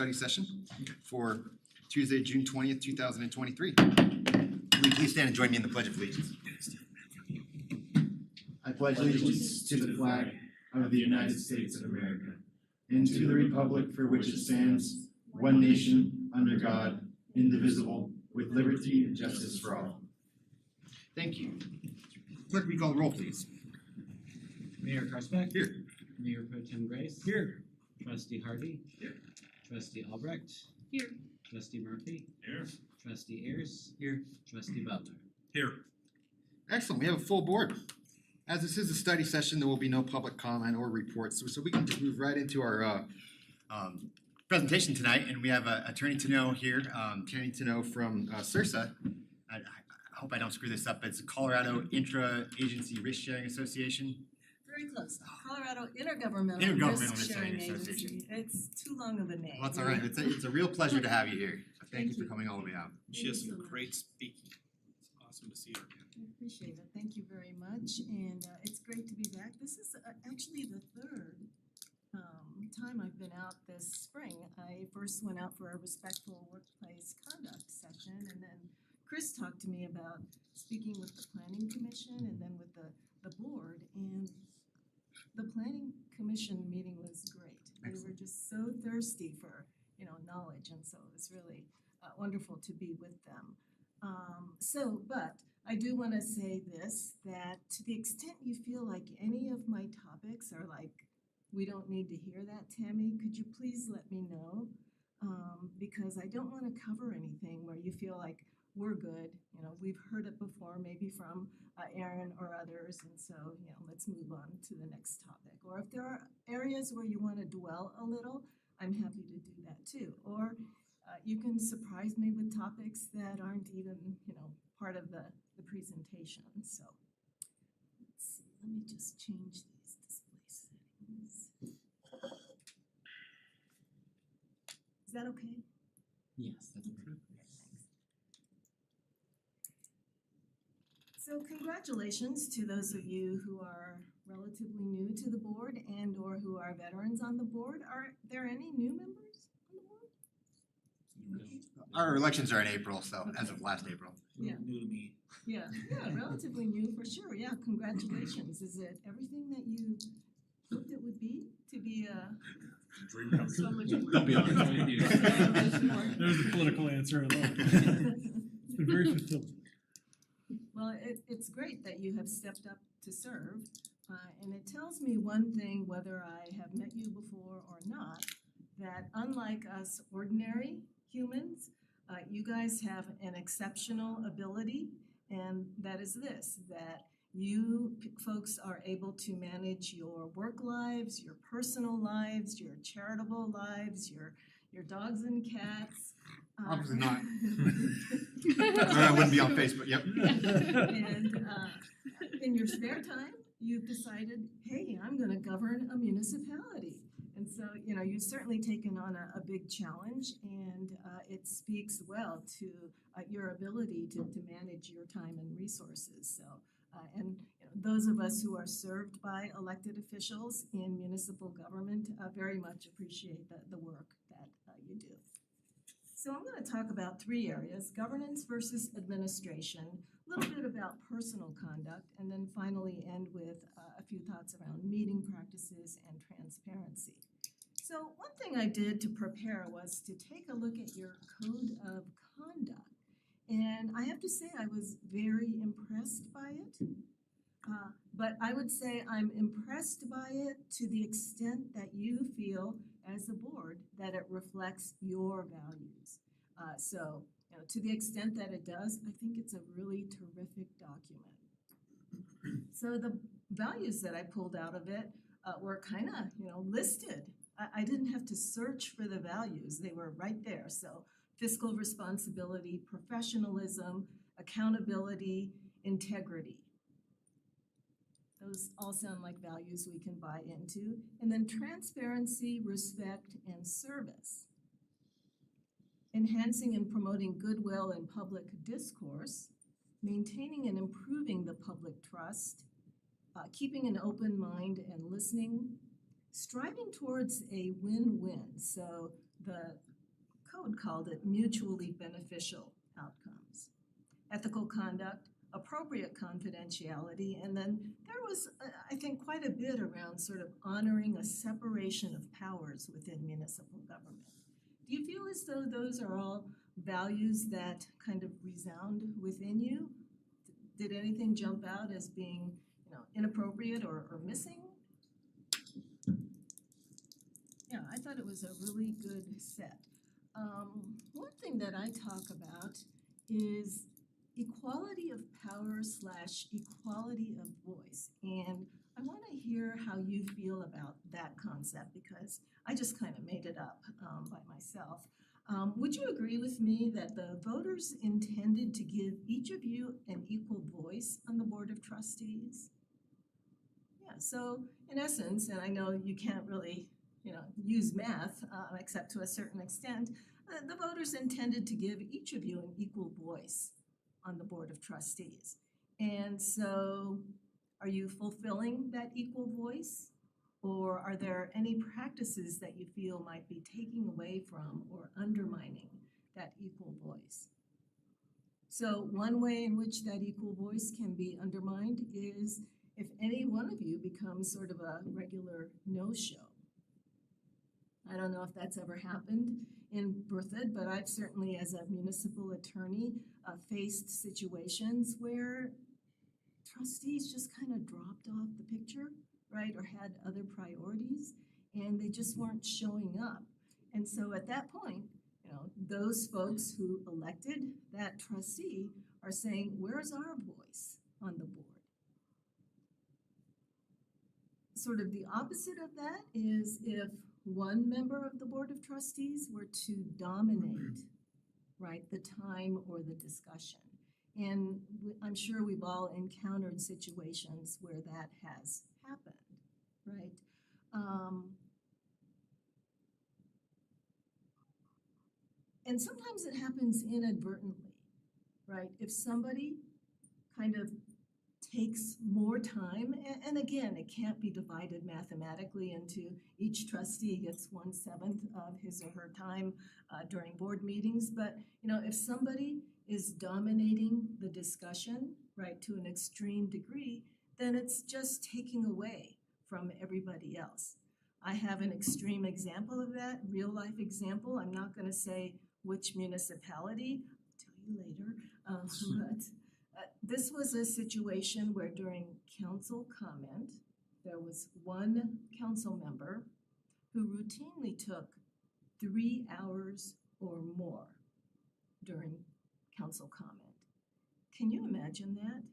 study session for Tuesday, June 20th, 2023. Will you please stand and join me in the Pledge of Allegiance? I pledge allegiance to the flag of the United States of America and to the republic for which it stands, one nation, under God, indivisible, with liberty and justice for all. Thank you. Clerk, will you call the roll, please? Mayor Karsbeck. Here. Mayor Pro Tem Grace. Here. Trustee Hardy. Here. Trustee Albrecht. Here. Trustee Murphy. Here. Trustee Ayers. Here. Trustee Butler. Here. Excellent, we have a full board. As this is a study session, there will be no public comment or reports, so we can just move right into our presentation tonight. And we have Attorney Tano here, Attorney Tano from CIRSA. I hope I don't screw this up, but it's the Colorado Intra-Agency Risk Sharing Association. Very close. Colorado Intergovernmental Intergovernmental Risk Sharing Risk Sharing Agency. It's too long of a name. Well, that's all right, it's a real pleasure to have you here. So thank you for coming all the way out. She has Thank you some so great speaking. It's awesome to see her again. I appreciate it. Thank you very much. And it's great to be back. This is actually the third time I've been out this spring. I first went out for a respectful workplace conduct session, and then Chris talked to me about speaking with the planning commission and then with the board. And the planning commission meeting was great. They were just so thirsty for, knowledge, and so it was really wonderful to be with them. But I do want to say this, that to the extent you feel like any of my topics are like, we don't need to hear that, Tammy, could you please let me know? Because I don't want to cover anything where you feel like we're good, we've heard it before, maybe from Aaron or others, and so, let's move on to the next topic. Or if there are areas where you want to dwell a little, I'm happy to do that too. Or you can surprise me with topics that aren't even, part of the presentation. So let's see, let me just change these display settings. Is that okay? Yes, that's okay. So congratulations to those of you who are relatively new to the board and or who are veterans on the board. Are there any new members on the board? Our elections are in April, so as of last April. Yeah. New to me. Yeah, relatively new for sure. Yeah, congratulations. Is it everything that you hoped it would be to be a Dream come so much I'll be honest with you. There's the political answer. I love it. It's been very fulfilling. Well, it's great that you have stepped up to serve, and it tells me one thing, whether I have met you before or not, that unlike us ordinary humans, you guys have an exceptional ability, and that is this, that you folks are able to manage your work lives, your personal lives, your charitable lives, your dogs and cats. Obviously not. Or I wouldn't be on Facebook, yep. And in your spare time, you've decided, hey, I'm gonna govern a municipality. And so, you've certainly taken on a big challenge, and it speaks well to your ability to manage your time and resources. So, and those of us who are served by elected officials in municipal government very much appreciate the work that you do. So I'm going to talk about three areas: governance versus administration, a little bit about personal conduct, and then finally end with a few thoughts around meeting practices and transparency. So one thing I did to prepare was to take a look at your code of conduct. And I have to say I was very impressed by it. But I would say I'm impressed by it to the extent that you feel as a board that it reflects your values. So, to the extent that it does, I think it's a really terrific document. So the values that I pulled out of it were kind of, listed. I didn't have to search for the values. They were right there. So fiscal responsibility, professionalism, accountability, integrity. Those all sound like values we can buy into. And then transparency, respect, and service. Enhancing and promoting goodwill in public discourse, maintaining and improving the public trust, keeping an open mind and listening, striving towards a win-win. So the code called it mutually beneficial outcomes. Ethical conduct, appropriate confidentiality, and then there was, I think, quite a bit around sort of honoring a separation of powers within municipal government. Do you feel as though those are all values that kind of resound within you? Did anything jump out as being, inappropriate or missing? Yeah, I thought it was a really good set. One thing that I talk about is equality of power / equality of voice. And I want to hear how you feel about that concept because I just kind of made it up by myself. Would you agree with me that the voters intended to give each of you an equal voice on the Board of Trustees? Yeah, so in essence, and I know you can't really use math except to a certain extent, the voters intended to give each of you an equal voice on the Board of Trustees. And so are you fulfilling that equal voice? Or are there any practices that you feel might be taking away from or undermining that equal voice? So one way in which that equal voice can be undermined is if any one of you becomes sort of a regular no-show. I don't know if that's ever happened in Berthoud, but I've certainly, as a municipal attorney, faced situations where trustees just kind of dropped off the picture, right, or had other priorities, and they just weren't showing up. And so at that point, those folks who elected that trustee are saying, where's our voice on the board? Sort of the opposite of that is if one member of the Board of Trustees were to dominate, right, the time or the discussion. And I'm sure we've all encountered situations where that has happened, right? And sometimes it happens inadvertently, right? If somebody kind of takes more time, and again, it can't be divided mathematically into each trustee gets 1/7 of his or her time during board meetings, but if somebody is dominating the discussion, right, to an extreme degree, then it's just taking away from everybody else. I have an extreme example of that, real life example. I'm not going to say which municipality, I'll tell you later, but this was a situation where during council comment, there was one council member who routinely took 3 hours or more during council comment. Can you imagine that?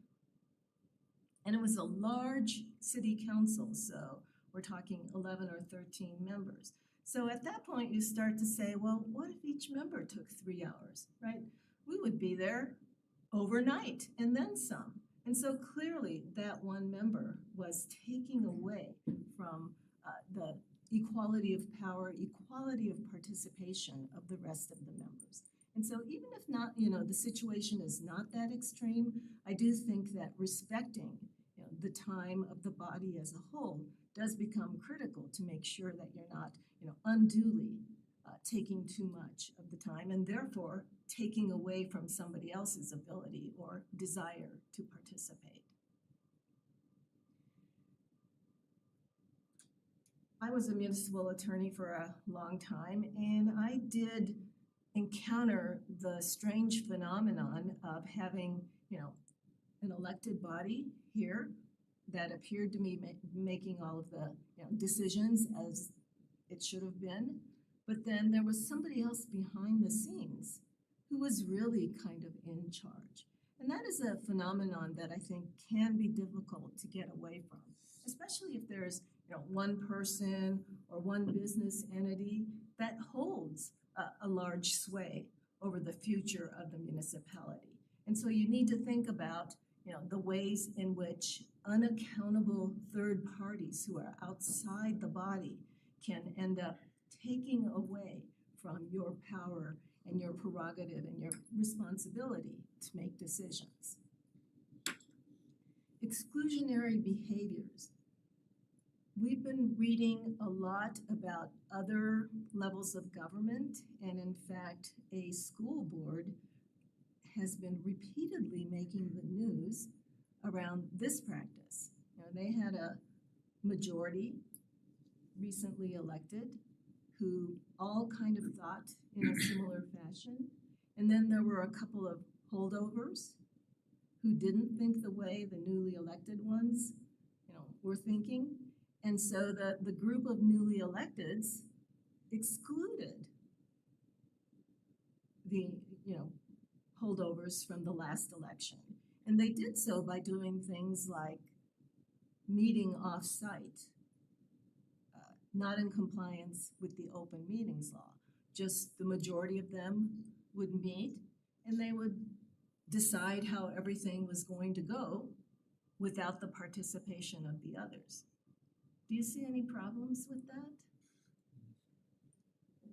And it was a large city council, so we're talking 11 or 13 members. So at that point, you start to say, well, what if each member took 3 hours, right? We would be there overnight and then some. And so clearly that one member was taking away from the equality of power, equality of participation of the rest of the members. And so even if not, the situation is not that extreme, I do think that respecting the time of the body as a whole does become critical to make sure that you're not unduly taking too much of the time and therefore taking away from somebody else's ability or desire to participate. I was a municipal attorney for a long time, and I did encounter the strange phenomenon of having, an elected body here that appeared to be making all of the decisions as it should have been, but then there was somebody else behind the scenes who was really kind of in charge. And that is a phenomenon that I think can be difficult to get away from, especially if there's one person or one business entity that holds a large sway over the future of the municipality. And so you need to think about the ways in which unaccountable third parties who are outside the body can end up taking away from your power and your prerogative and your responsibility to make decisions. Exclusionary behaviors. we've been reading a lot about other levels of government, and in fact, a school board has been repeatedly making the news around this practice. You know, they had a majority recently elected who all kind of thought in a similar fashion. And then there were a couple of holdovers who didn't think the way the newly elected ones, were thinking. And so the group of newly electeds excluded the, holdovers from the last election. And they did so by doing things like meeting off-site, not in compliance with the open meetings law. Just the majority of them would meet and they would decide how everything was going to go without the participation of the others. Do you see any problems with that?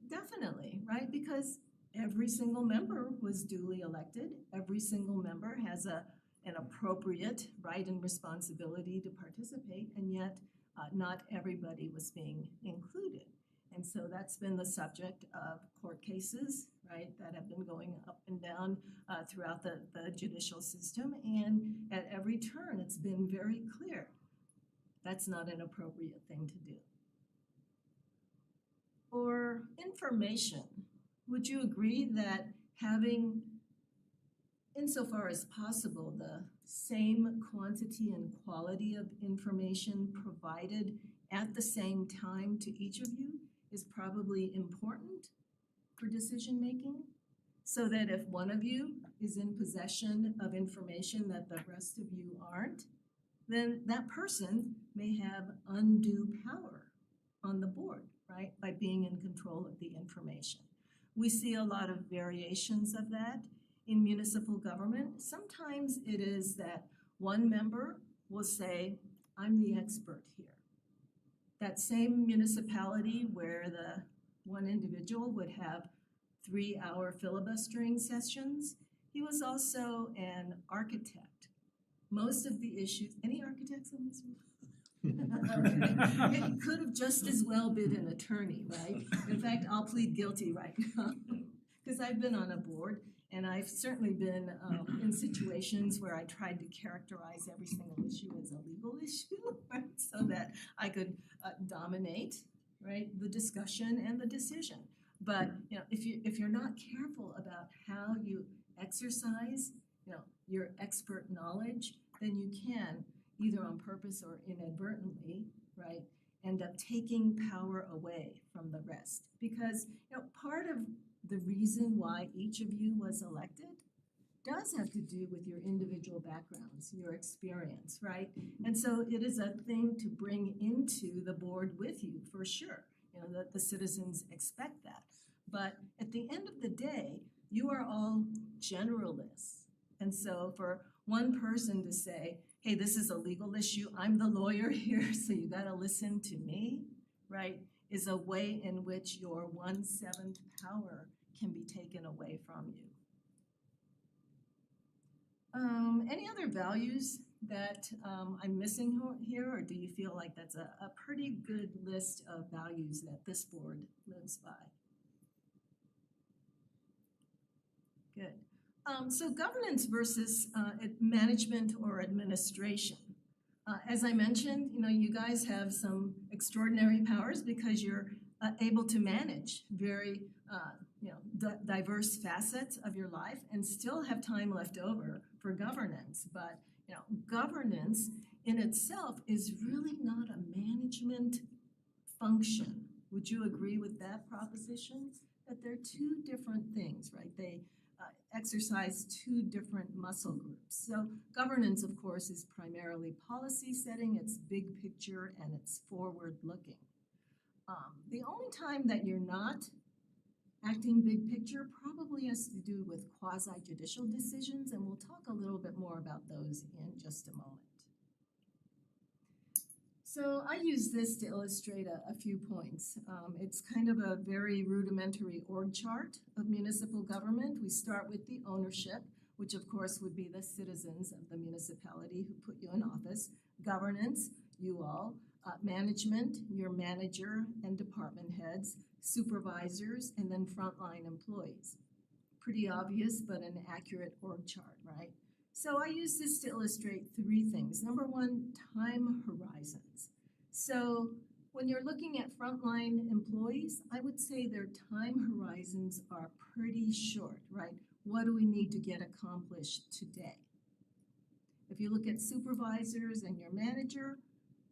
Definitely, right? Because every single member was duly elected. Every single member has an appropriate right and responsibility to participate, and yet not everybody was being included. And so that's been the subject of court cases, right, that have been going up and down throughout the judicial system. And at every turn, it's been very clear that's not an appropriate thing to do. Or information. Would you agree that having, insofar as possible, the same quantity and quality of information provided at the same time to each of you is probably important for decision making? So that if one of you is in possession of information that the rest of you aren't, then that person may have undue power on the board, right, by being in control of the information. We see a lot of variations of that in municipal government. Sometimes it is that one member will say, I'm the expert here. That same municipality where the one individual would have 3-hour filibustering sessions, he was also an architect. Most of the issues, any architects in this room? Okay. It could have just as well been an attorney, right? In fact, I'll plead guilty right now because I've been on a board and I've certainly been in situations where I tried to characterize every single issue as a legal issue, right? So that I could dominate, right, the discussion and the decision. But if you're not careful about how you exercise, your expert knowledge, then you can, either on purpose or inadvertently, right, end up taking power away from the rest. Because part of the reason why each of you was elected does have to do with your individual backgrounds, your experience, right? And so it is a thing to bring into the board with you, for sure. That the citizens expect that. But at the end of the day, you are all generalists. And so for one person to say, hey, this is a legal issue, I'm the lawyer here, so you gotta listen to me, right, is a way in which your 1/7 power can be taken away from you. Any other values that I'm missing here, or do you feel like that's a pretty good list of values that this board lives by? Good. So governance versus management or administration. As I mentioned, you guys have some extraordinary powers because you're able to manage very diverse facets of your life and still have time left over for governance. But governance in itself is really not a management function. Would you agree with that proposition? That they're two different things, right? They exercise two different muscle groups. So governance, of course, is primarily policy setting, it's big picture, and it's forward looking. The only time that you're not acting big picture probably has to do with quasi-judicial decisions, and we'll talk a little bit more about those in just a moment. So I use this to illustrate a few points. It's kind of a very rudimentary org chart of municipal government. We start with the ownership, which of course would be the citizens of the municipality who put you in office. Governance, you all. management, your manager and department heads, supervisors, and then frontline employees. Pretty obvious, but an accurate org chart, right? So I use this to illustrate three things. Number one, time horizons. So when you're looking at frontline employees, I would say their time horizons are pretty short, right? What do we need to get accomplished today? If you look at supervisors and your manager,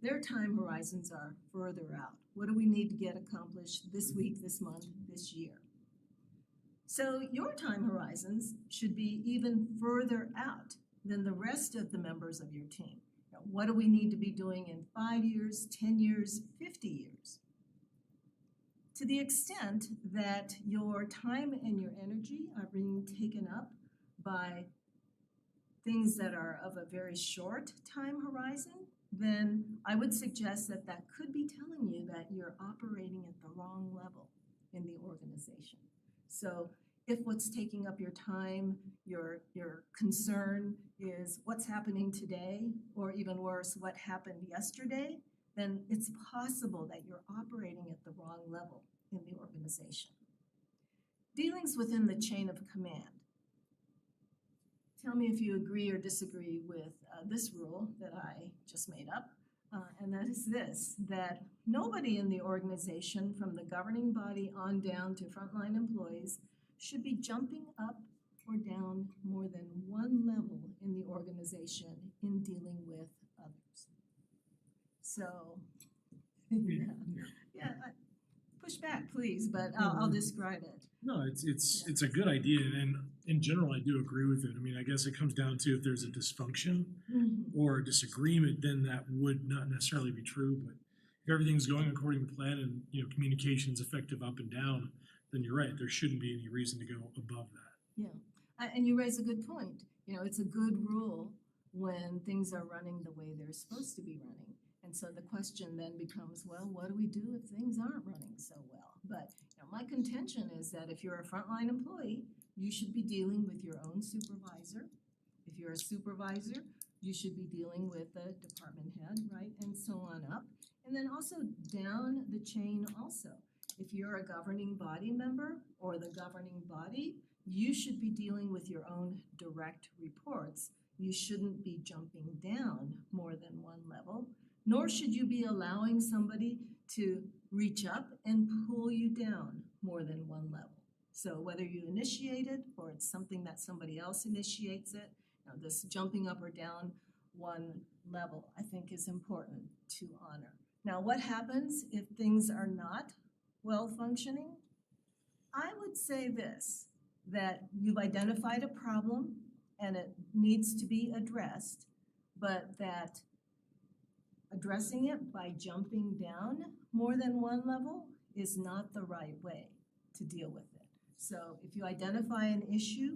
their time horizons are further out. What do we need to get accomplished this week, this month, this year? So your time horizons should be even further out than the rest of the members of your team. Now, what do we need to be doing in 5 years, 10 years, 50 years? To the extent that your time and your energy are being taken up by things that are of a very short time horizon, then I would suggest that that could be telling you that you're operating at the wrong level in the organization. So if what's taking up your time, your concern is what's happening today, or even worse, what happened yesterday, then it's possible that you're operating at the wrong level in the organization. Dealings within the chain of command. Tell me if you agree or disagree with this rule that I just made up, and that is this, that nobody in the organization, from the governing body on down to frontline employees, should be jumping up or down more than one level in the organization in dealing with others. So, push back, please, but I'll describe it. No, it's a good idea, and in general, I do agree with it. I mean, I guess it comes down to if there's a dysfunction or a disagreement, then that would not necessarily be true. But if everything's going according to plan and communication's effective up and down, then you're right. There shouldn't be any reason to go above that. Yeah, and you raise a good point. It's a good rule when things are running the way they're supposed to be running. And so the question then becomes, well, what do we do if things aren't running so well? But my contention is that if you're a frontline employee, you should be dealing with your own supervisor. If you're a supervisor, you should be dealing with the department head, right, and so on up. And then also down the chain also. If you're a governing body member or the governing body, you should be dealing with your own direct reports. You shouldn't be jumping down more than one level, nor should you be allowing somebody to reach up and pull you down more than one level. So whether you initiate it or it's something that somebody else initiates it, this jumping up or down one level, I think, is important to honor. Now, what happens if things are not well functioning? I would say this, that you've identified a problem and it needs to be addressed, but that addressing it by jumping down more than one level is not the right way to deal with it. So if you identify an issue,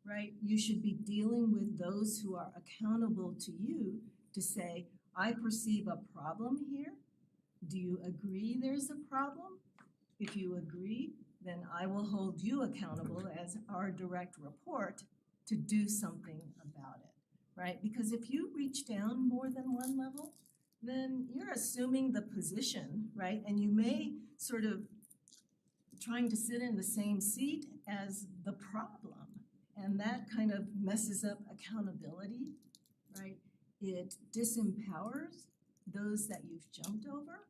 right, you should be dealing with those who are accountable to you to say, I perceive a problem here. Do you agree there's a problem? If you agree, then I will hold you accountable as our direct report to do something about it, right? Because if you reach down more than one level, then you're assuming the position, right? And you may sort of trying to sit in the same seat as the problem. And that kind of messes up accountability, right? It disempowers those that you've jumped over.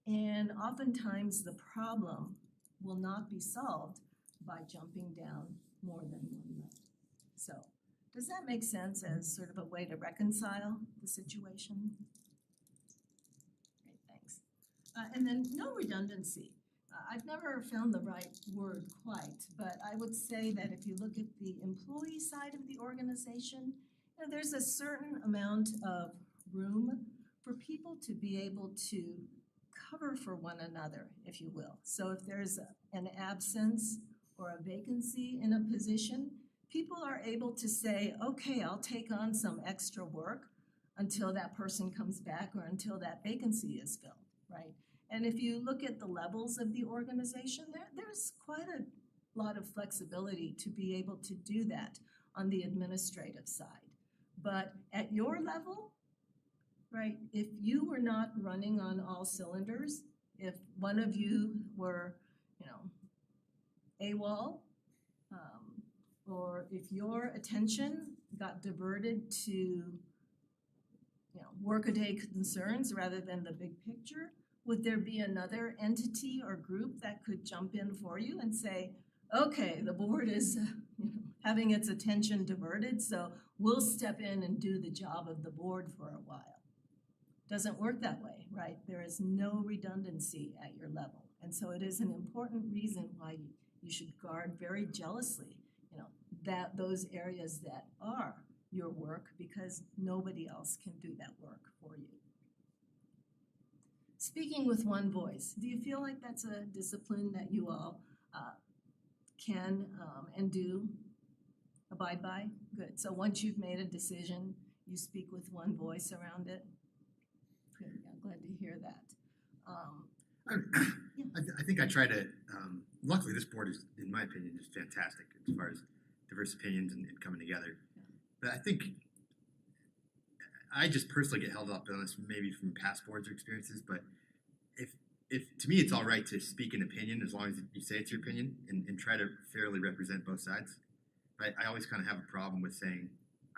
And oftentimes the problem will not be solved by jumping down more than one level. So does that make sense as sort of a way to reconcile the situation? Great, thanks. And then no redundancy. I've never found the right word quite, but I would say that if you look at the employee side of the organization, there's a certain amount of room for people to be able to cover for one another, if you will. So if there's an absence or a vacancy in a position, people are able to say, okay, I'll take on some extra work until that person comes back or until that vacancy is filled, right? And if you look at the levels of the organization, there's quite a lot of flexibility to be able to do that on the administrative side. But at your level, right? If you were not running on all cylinders, if one of you were, AWOL, or if your attention got diverted to, workaday concerns rather than the big picture, would there be another entity or group that could jump in for you and say, okay, the board is having its attention diverted, so we'll step in and do the job of the board for a while? Doesn't work that way, right? There is no redundancy at your level. And so it is an important reason why you should guard very jealously, that those areas that are your work, because nobody else can do that work for you. Speaking with one voice, do you feel like that's a discipline that you all can and do abide by? Good. So once you've made a decision, you speak with one voice around it? Good. Yeah, glad to hear that. I think I try to, luckily this board is, in my opinion, is fantastic as far as diverse opinions and coming together. But I think I just personally get held up on this maybe from past boards or experiences, but if to me it's all right to speak an opinion as long as you say it's your opinion and try to fairly represent both sides. But I always kind of have a problem with saying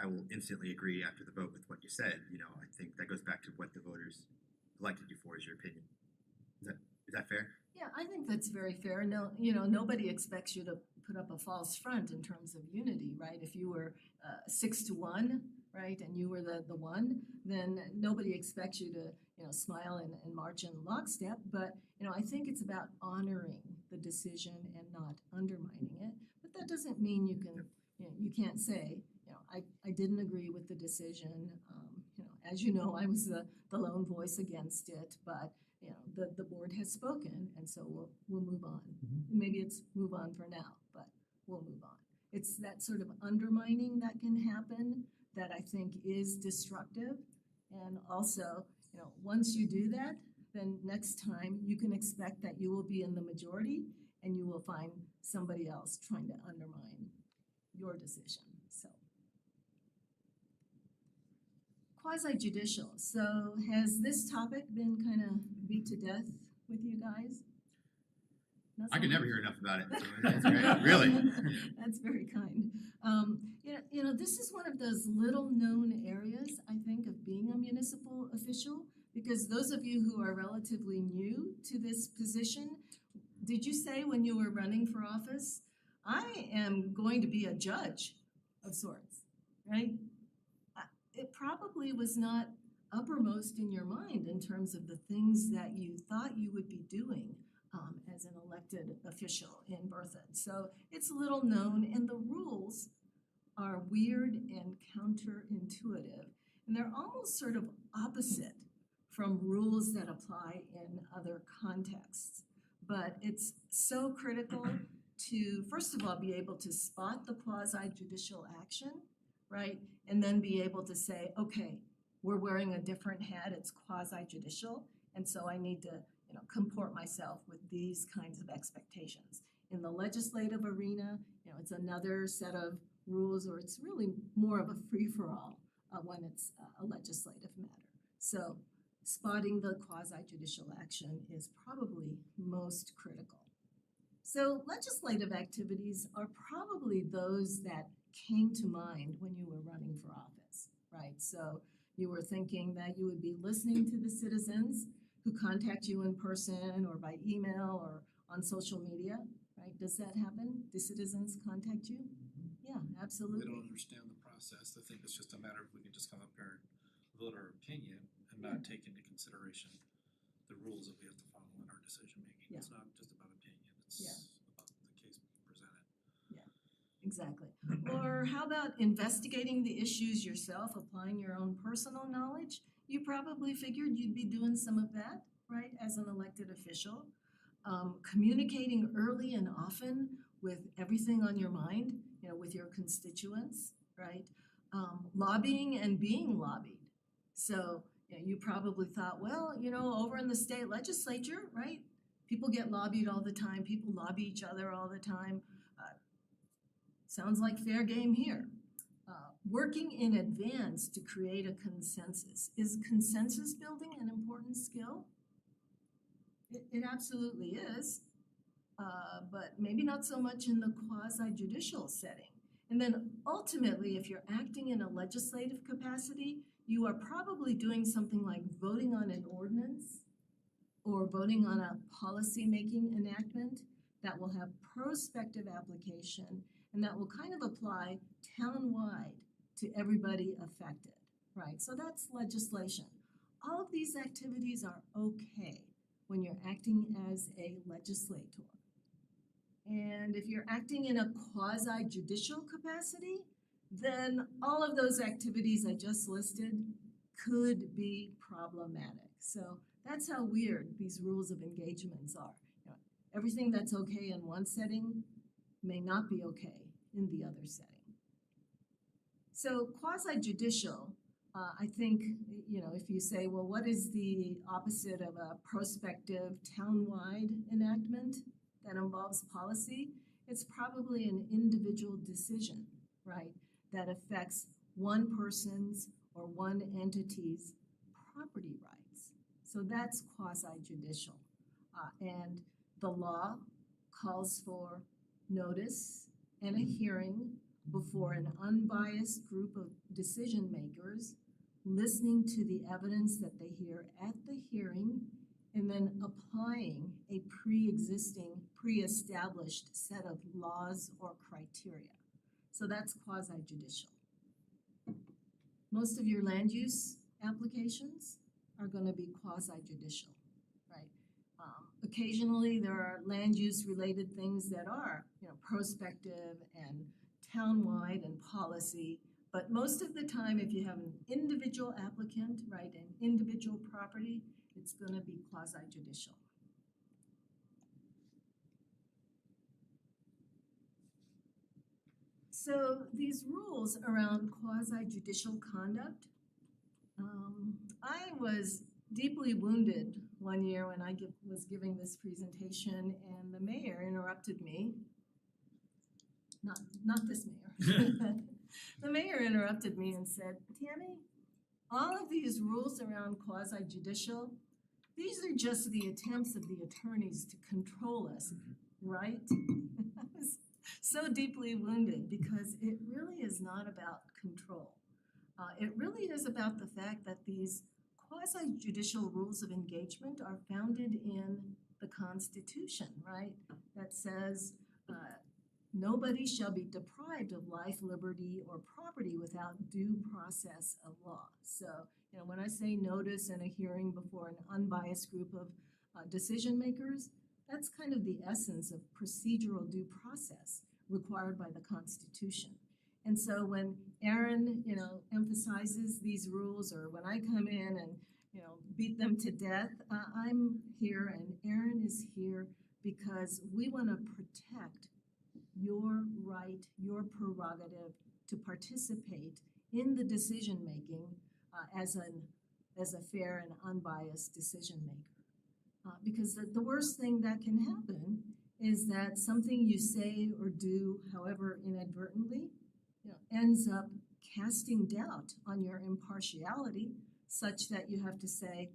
I will instantly agree after the vote with what you said. I think that goes back to what the voters elected you for is your opinion. Is that fair? Yeah, I think that's very fair. No, nobody expects you to put up a false front in terms of unity, right? If you were 6-1, right, and you were the one, then nobody expects you to, smile and march in lockstep. But, I think it's about honoring the decision and not undermining it. But that doesn't mean you can't say, I didn't agree with the decision. As you know, I was the lone voice against it, but the board has spoken, and so we'll move on. Maybe it's move on for now, but we'll move on. It's that sort of undermining that can happen that I think is destructive. And also, once you do that, then next time you can expect that you will be in the majority and you will find somebody else trying to undermine your decision. So quasi-judicial. So has this topic been kind of beat to death with you guys? Not I so can never much? hear enough about it. So that's great. Really. That's very kind. This is one of those little known areas, I think, of being a municipal official, because those of you who are relatively new to this position, did you say when you were running for office, I am going to be a judge of sorts, right? It probably was not uppermost in your mind in terms of the things that you thought you would be doing as an elected official in Berthoud. So it's little known, and the rules are weird and counterintuitive, and they're almost sort of opposite from rules that apply in other contexts. But it's so critical to, first of all, be able to spot the quasi-judicial action, right? And then be able to say, okay, we're wearing a different hat, it's quasi-judicial, and so I need to, comport myself with these kinds of expectations. In the legislative arena, it's another set of rules, or it's really more of a free-for-all when it's a legislative matter. So spotting the quasi-judicial action is probably most critical. So legislative activities are probably those that came to mind when you were running for office, right? So you were thinking that you would be listening to the citizens who contact you in person or by email or on social media, right? Does that happen? Do citizens contact you? Yeah, They absolutely. don't understand the process. They think it's just a matter of we can just come up here and vote our opinion and not take into consideration the rules that we have to follow in our decision making. Yeah. It's not just about opinion, it's Yeah. about the case being presented. Exactly. Or how about investigating the issues yourself, applying your own personal knowledge? You probably figured you'd be doing some of that, right, as an elected official. Communicating early and often with everything on your mind, with your constituents, right? Lobbying and being lobbied. So you probably thought, well, over in the state legislature, right? People get lobbied all the time. People lobby each other all the time. Sounds like fair game here. working in advance to create a consensus. Is consensus building an important skill? It absolutely is, but maybe not so much in the quasi-judicial setting. And then ultimately, if you're acting in a legislative capacity, you are probably doing something like voting on an ordinance or voting on a policy-making enactment that will have prospective application and that will kind of apply town-wide to everybody affected, right? So that's legislation. All of these activities are okay when you're acting as a legislator. And if you're acting in a quasi-judicial capacity, then all of those activities I just listed could be problematic. So that's how weird these rules of engagements are. You know, everything that's okay in one setting may not be okay in the other setting. So quasi-judicial, I think, you know, if you say, well, what is the opposite of a prospective town-wide enactment that involves policy? It's probably an individual decision, right, that affects one person's or one entity's property rights. So that's quasi-judicial. And the law calls for notice and a hearing before an unbiased group of decision makers, listening to the evidence that they hear at the hearing, and then applying a pre-existing, pre-established set of laws or criteria. So that's quasi-judicial. Most of your land use applications are going to be quasi-judicial, right? Occasionally there are land use related things that are, you know, prospective and townwide and policy, but most of the time if you have an individual applicant, right, an individual property, it's going to be quasi-judicial. So these rules around quasi-judicial conduct, I was deeply wounded one year when I was giving this presentation and the mayor interrupted me. Not this mayor. The mayor interrupted me and said, Tammy, all of these rules around quasi-judicial, these are just the attempts of the attorneys to control us, right? I was so deeply wounded because it really is not about control. It really is about the fact that these quasi-judicial rules of engagement are founded in the Constitution, right? That says nobody shall be deprived of life, liberty, or property without due process of law. So, you know, when I say notice and a hearing before an unbiased group of decision makers, that's kind of the essence of procedural due process required by the Constitution. And so when Aaron, you know, emphasizes these rules, or when I come in and, you know, beat them to death, I'm here and Aaron is here because we want to protect your right, your prerogative to participate in the decision making as a fair and unbiased decision maker. Because the worst thing that can happen is that something you say or do, however inadvertently, you know, ends up casting doubt on your impartiality, such that you have to say,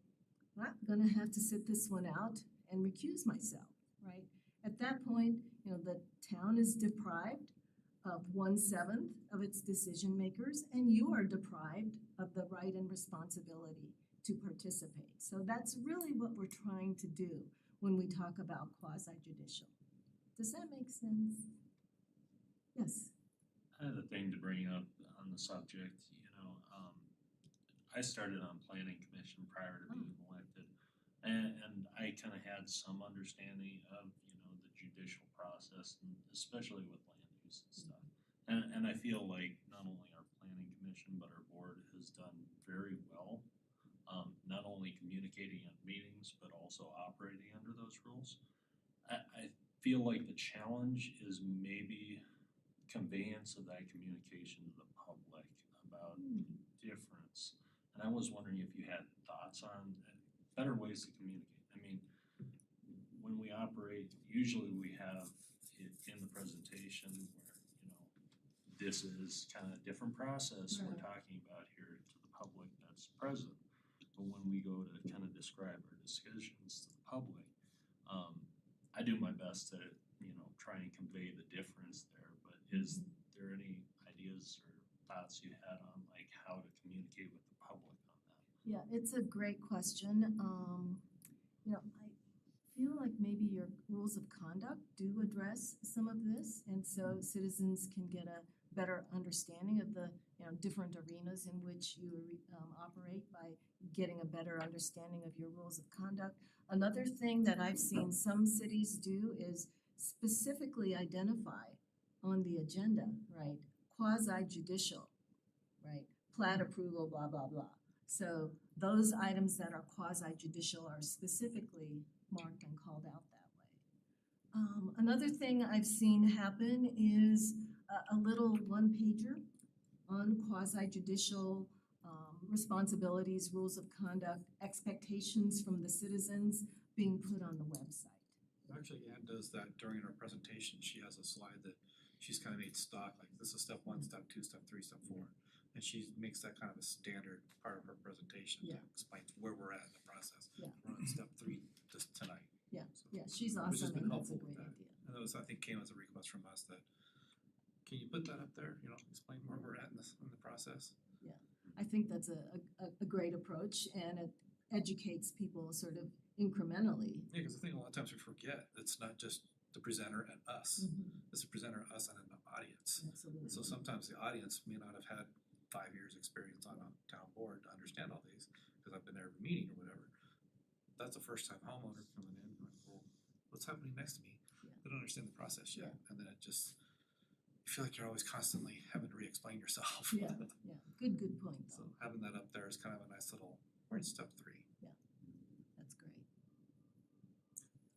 well, I'm going to have to sit this one out and recuse myself, right? At that point, you know, the town is deprived of 1/7 of its decision makers, and you are deprived of the right and responsibility to participate. So that's really what we're trying to do when we talk about quasi-judicial. Does that make sense? Yes. I have a thing to bring up on the subject, I started on planning commission prior to being elected. And I kind of had some understanding of, the judicial process, and especially with land use and stuff. And I feel like not only our planning commission, but our board has done very well, not only communicating at meetings, but also operating under those rules. I feel like the challenge is maybe conveyance of that communication to the public about difference. And I was wondering if you had thoughts on better ways to communicate. I mean, when we operate, usually we have it in the presentation where, this is kind of a different process we're Right. talking about here to the public that's present. But when we go to kind of describe our decisions to the public, I do my best to, try and convey the difference there, but is there any ideas or thoughts you had on like how to communicate with the public on that? Yeah, it's a great question. I feel like maybe your rules of conduct do address some of this, and so citizens can get a better understanding of the, different arenas in which you operate by getting a better understanding of your rules of conduct. Another thing that I've seen some cities do is specifically identify on the agenda, right, quasi judicial, right, plat approval, blah, blah, blah. So those items that are quasi judicial are specifically marked and called out that way. Another thing I've seen happen is a little one pager on quasi judicial responsibilities, rules of conduct, expectations from the citizens being put on the website. Actually, Ann does that during her presentation. She has a slide that she's kind of made stock, like this is step 1, step 2, step 3, step 4. And she makes that kind of a standard part of her presentation Yeah. to explain where we're at in the process. Yeah. We're on step 3 just tonight. Yeah, So- yeah, she's Which has awesome been and that's a helpful with great that. idea. And that was, I think, came as a request from us that, can you put that up there, explain where we're at in the process? I think that's a great approach and it educates people sort of incrementally. Yeah, because I think a lot of times we forget, it's not just the presenter and us. It's the presenter, us, and an audience. Absolutely. So sometimes the audience may not have had 5 years' experience on a town board to understand all these, because I've been there every meeting or whatever. That's a first-time homeowner coming in, going, well, what's happening next to me? Yeah. They don't understand the process yet, and then it just, you feel like you're always constantly having to re-explain yourself. Yeah, yeah, good point So though, having that up there is kind of a nice little, we're in step 3. that's great.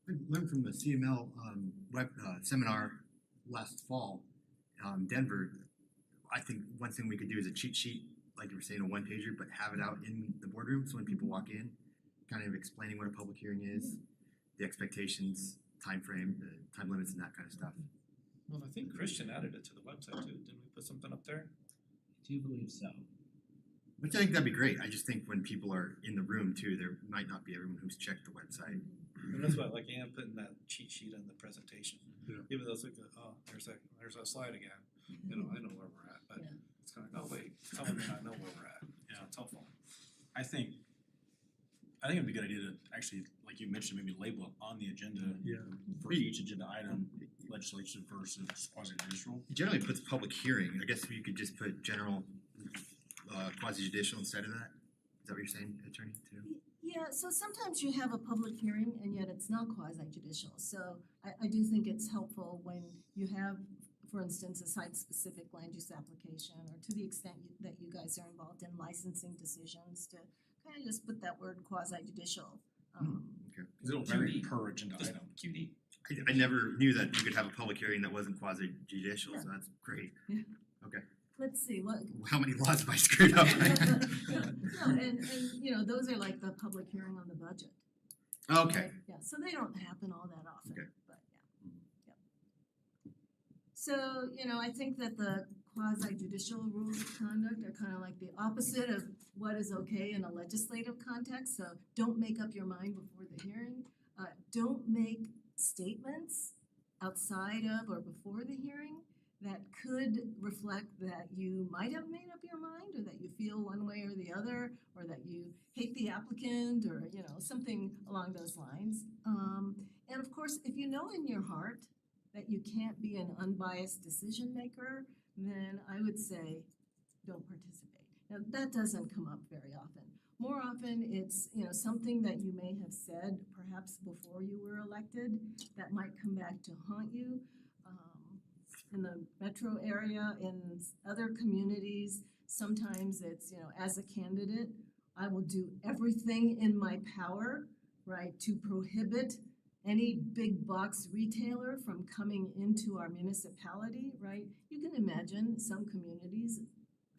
I learned from the CML web seminar last fall, Denver. I think one thing we could do is a cheat sheet, like you were saying, a one pager, but have it out in the boardroom so when people walk in, kind of explaining what a public hearing is, the expectations, time frame, the time limits, and that kind of stuff. Well, I think Christian added it to the website too. Didn't we put something up there? I do believe so. Which I think that'd be great. I just think when people are in the room too, there might not be everyone who's checked the website. And that's why I like Ann putting that cheat sheet in the presentation. Yeah. Even though it's like, oh, there's that slide again. I know where we're at, but Yeah. it's kind of like, oh wait, someone may not know where we're at. Yeah. So it's helpful. I think it'd be a good idea to actually, like you mentioned, maybe label it on the agenda Yeah. for each agenda item, legislation versus quasi judicial. It generally puts public hearing. I guess you could just put general quasi judicial instead of that. Is that what you're saying, Attorney, too? Yeah, so sometimes you have a public hearing and yet it's not quasi judicial. So I do think it's helpful when you have, for instance, a site-specific land use application, or to the extent that you guys are involved in licensing decisions, to kind of just put that word quasi judicial. Okay. Because it'll vary QD. per agenda Just item. QD. I never knew that you could have a public hearing that wasn't quasi judicial, so that's great. Let's see, what, How many laws have I screwed up? no, and those are like the public hearing on the budget. Okay. Right? Yeah, so they don't happen all that often, Okay. but yeah. Yep. So, I think that the quasi judicial rules of conduct are kind of like the opposite of what is okay in a legislative context. So don't make up your mind before the hearing. Don't make statements outside of or before the hearing that could reflect that you might have made up your mind, or that you feel one way or the other, or that you hate the applicant, or something along those lines. And of course, if you know in your heart that you can't be an unbiased decision maker, then I would say don't participate. Now that doesn't come up very often. More often it's something that you may have said perhaps before you were elected that might come back to haunt you. In the metro area, in other communities, sometimes it's, as a candidate, I will do everything in my power, right, to prohibit any big box retailer from coming into our municipality, right? You can imagine some communities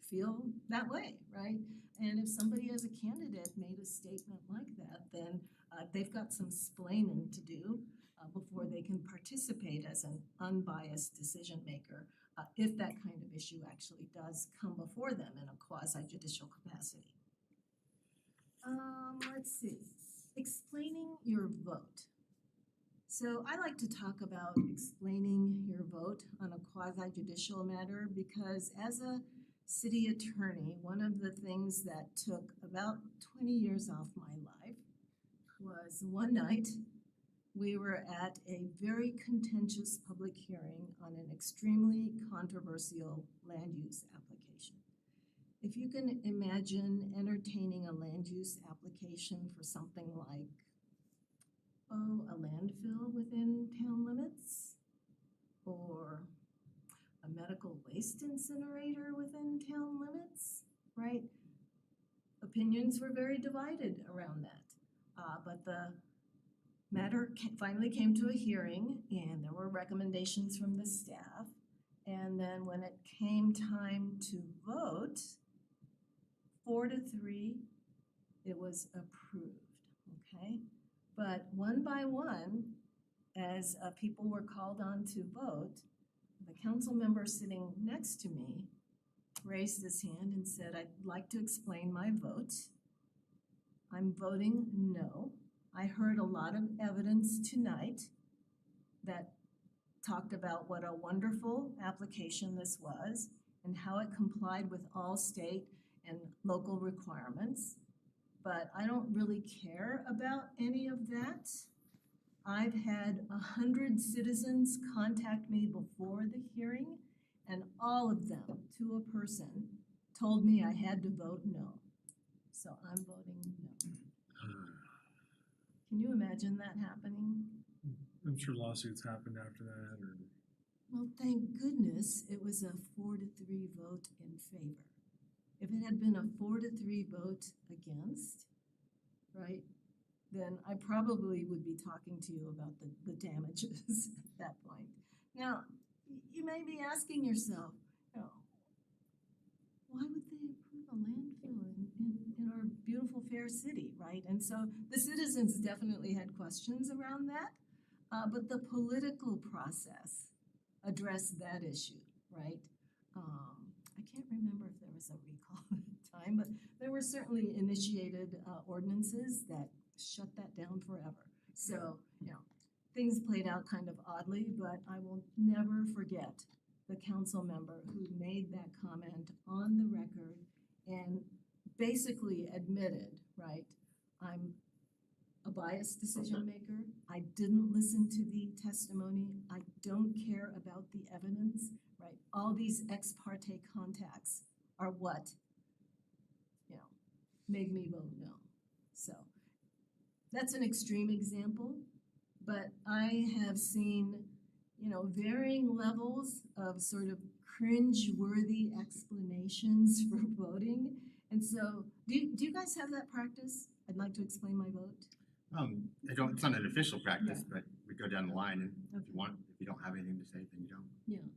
feel that way, right? And if somebody as a candidate made a statement like that, then they've got some splaining to do before they can participate as an unbiased decision maker. if that kind of issue actually does come before them in a quasi judicial capacity. Let's see, explaining your vote. So I like to talk about explaining your vote on a quasi judicial matter because as a city attorney, one of the things that took about 20 years off my life was one night we were at a very contentious public hearing on an extremely controversial land use application. If you can imagine entertaining a land use application for something like, a landfill within town limits, or a medical waste incinerator within town limits, right? Opinions were very divided around that, but the matter finally came to a hearing and there were recommendations from the staff. And then when it came time to vote, 4-3, it was approved, okay? But one by one, as people were called on to vote, the council member sitting next to me raised his hand and said, "I'd like to explain my vote. I'm voting no. I heard a lot of evidence tonight that talked about what a wonderful application this was and how it complied with all state and local requirements. But I don't really care about any of that. I've had 100 citizens contact me before the hearing, and all of them, to a person, told me I had to vote no. So I'm voting no." Can you imagine that happening? I'm sure lawsuits happened after that, or Well, thank goodness it was a 4-3 vote in favor. If it had been a 4-3 vote against, right, then I probably would be talking to you about the damages at that point. Now, you may be asking yourself, why would they approve a landfill in our beautiful fair city, right? And so the citizens definitely had questions around that, but the political process addressed that issue, right? I can't remember if there was a recall at the time, but there were certainly initiated ordinances that shut that down forever. So, things played out kind of oddly, but I will never forget the council member who made that comment on the record and basically admitted, right, I'm a biased decision maker. I didn't listen to the testimony. I don't care about the evidence, right? All these ex parte contacts are what, made me vote no. So that's an extreme example, but I have seen, varying levels of sort of cringe-worthy explanations for voting. And so, do you guys have that practice? I'd like to explain my vote. It's not an official practice, Yeah. but we go down the line and if Okay. you don't have anything to say, then you don't. Yeah.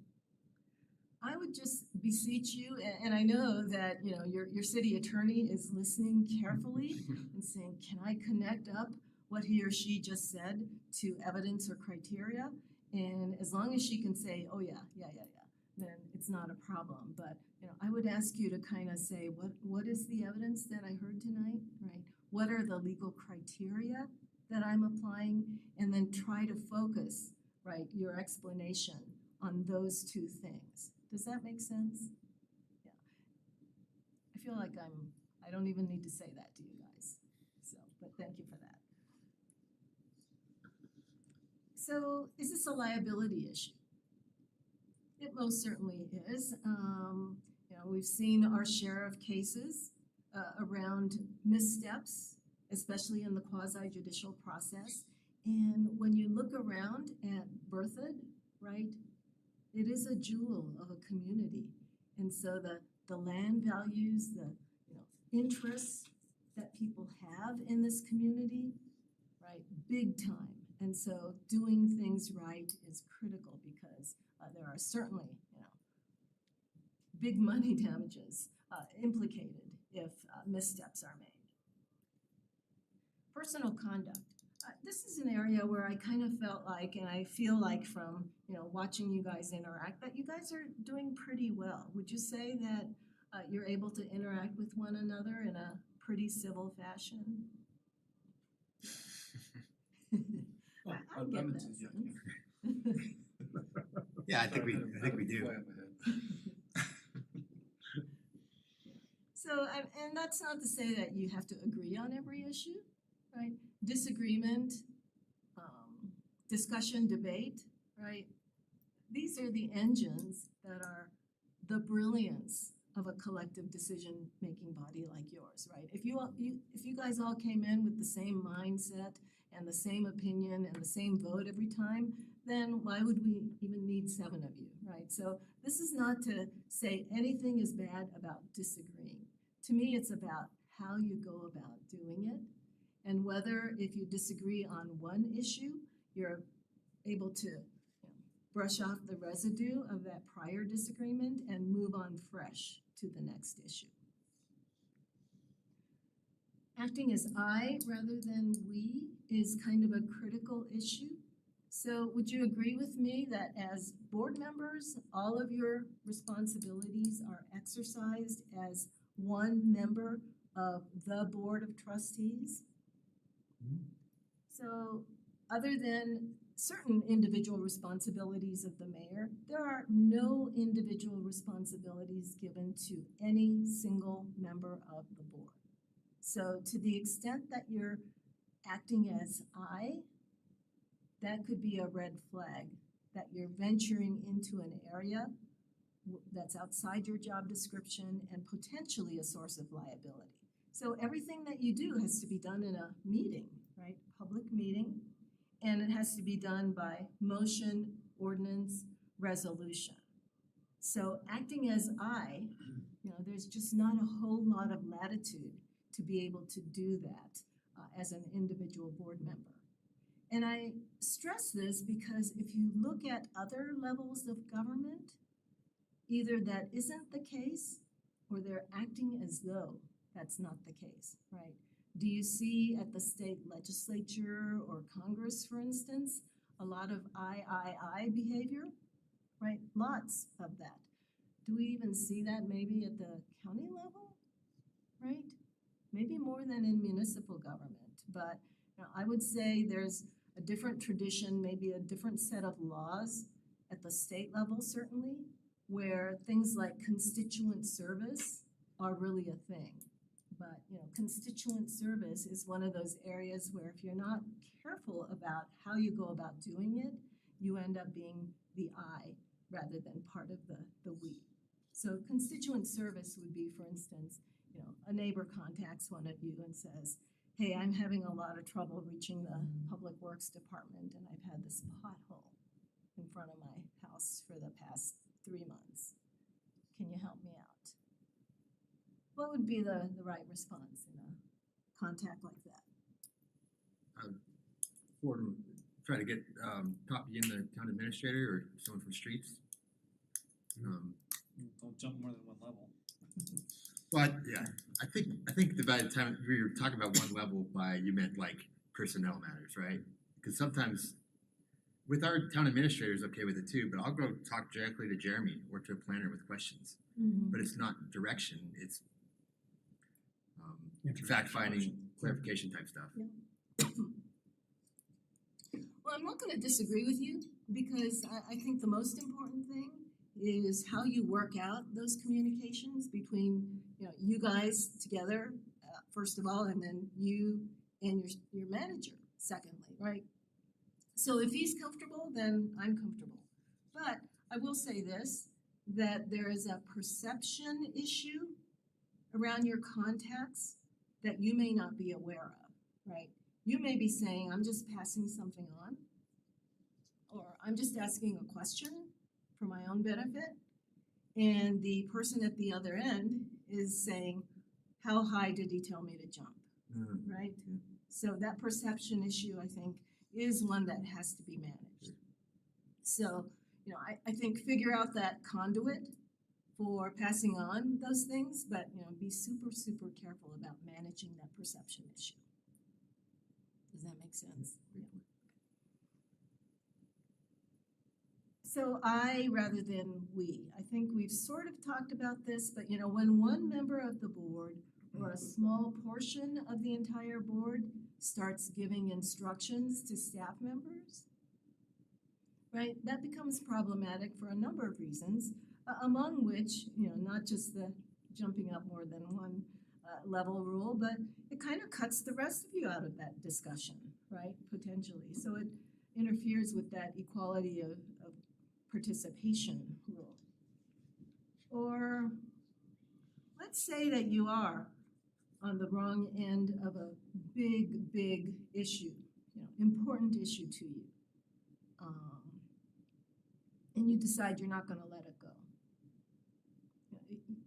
I would just beseech you, and I know that, your city attorney is listening carefully and saying, can I connect up what he or she just said to evidence or criteria? And as long as she can say, oh yeah, then it's not a problem. But, I would ask you to kind of say, what is the evidence that I heard tonight, right? What are the legal criteria that I'm applying? And then try to focus, right, your explanation on those two things. Does that make sense? Yeah. I feel like I don't even need to say that to you guys. So, but thank you for that. So, is this a liability issue? It most certainly is. We've seen our share of cases around missteps, especially in the quasi-judicial process. And when you look around at Berthoud, right, it is a jewel of a community. And so the land values, the interests that people have in this community, right, big time. And so doing things right is critical because there are certainly, big money damages implicated if missteps are made. Personal conduct. This is an area where I kind of felt like, and I feel like from, watching you guys interact, that you guys are doing pretty well. Would you say that you're able to interact with one another in a pretty civil fashion? I get I'm- that yeah. sense. Yeah, I think we do. So, and that's not to say that you have to agree on every issue, right? Disagreement, discussion, debate, right? These are the engines that are the brilliance of a collective decision-making body like yours, right? If you guys all came in with the same mindset and the same opinion and the same vote every time, then why would we even need 7 of you, right? So this is not to say anything is bad about disagreeing. To me, it's about how you go about doing it and whether if you disagree on one issue, you're able to brush off the residue of that prior disagreement and move on fresh to the next issue. Acting as I rather than we is kind of a critical issue. So would you agree with me that as board members, all of your responsibilities are exercised as one member of the Board of Trustees? So other than certain individual responsibilities of the mayor, there are no individual responsibilities given to any single member of the board. So to the extent that you're acting as I, that could be a red flag that you're venturing into an area that's outside your job description and potentially a source of liability. So everything that you do has to be done in a meeting, right? Public meeting, and it has to be done by motion, ordinance, resolution. So acting as I, there's just not a whole lot of latitude to be able to do that as an individual board member. And I stress this because if you look at other levels of government, either that isn't the case or they're acting as though that's not the case, right? Do you see at the state legislature or Congress, for instance, a lot of I behavior, right? Lots of that. Do we even see that maybe at the county level, right? Maybe more than in municipal government, but I would say there's a different tradition, maybe a different set of laws at the state level certainly, where things like constituent service are really a thing. But constituent service is one of those areas where if you're not careful about how you go about doing it, you end up being the I rather than part of the we. So constituent service would be, for instance, a neighbor contacts one of you and says, hey, I'm having a lot of trouble reaching the Public Works Department and I've had this pothole in front of my house for the past 3 months. Can you help me out? What would be the right response in a contact like that? Or try to get copy in the town administrator or someone from streets. Don't jump more than one level. But yeah, I think that by the time we were talking about one level, you meant like personnel matters, right? Because sometimes with our town administrators, okay with it too, but I'll go talk directly to Jeremy or to a planner with questions. But it's not direction; it's fact finding, clarification type stuff. Well, I'm not going to disagree with you because I think the most important thing is how you work out those communications between you guys together, first of all, and then you and your manager, secondly, right? So if he's comfortable, then I'm comfortable. But I will say this, that there is a perception issue around your contacts that you may not be aware of, right? You may be saying, I'm just passing something on, or I'm just asking a question for my own benefit, and the person at the other end is saying, how high did he tell me to jump, right? So that perception issue, I think, is one that has to be managed. So, I think figure out that conduit for passing on those things, but be super, super careful about managing that perception issue. Does that make sense? So I rather than we. I think we've sort of talked about this, but you know, when one member of the board or a small portion of the entire board starts giving instructions to staff members, right, that becomes problematic for a number of reasons, among which, you know, not just the jumping up more than one level rule, but it kind of cuts the rest of you out of that discussion, right, potentially. So it interferes with that equality of participation rule. Or let's say that you are on the wrong end of a big, big issue, you know, important issue to you. And you decide you're not gonna let it go.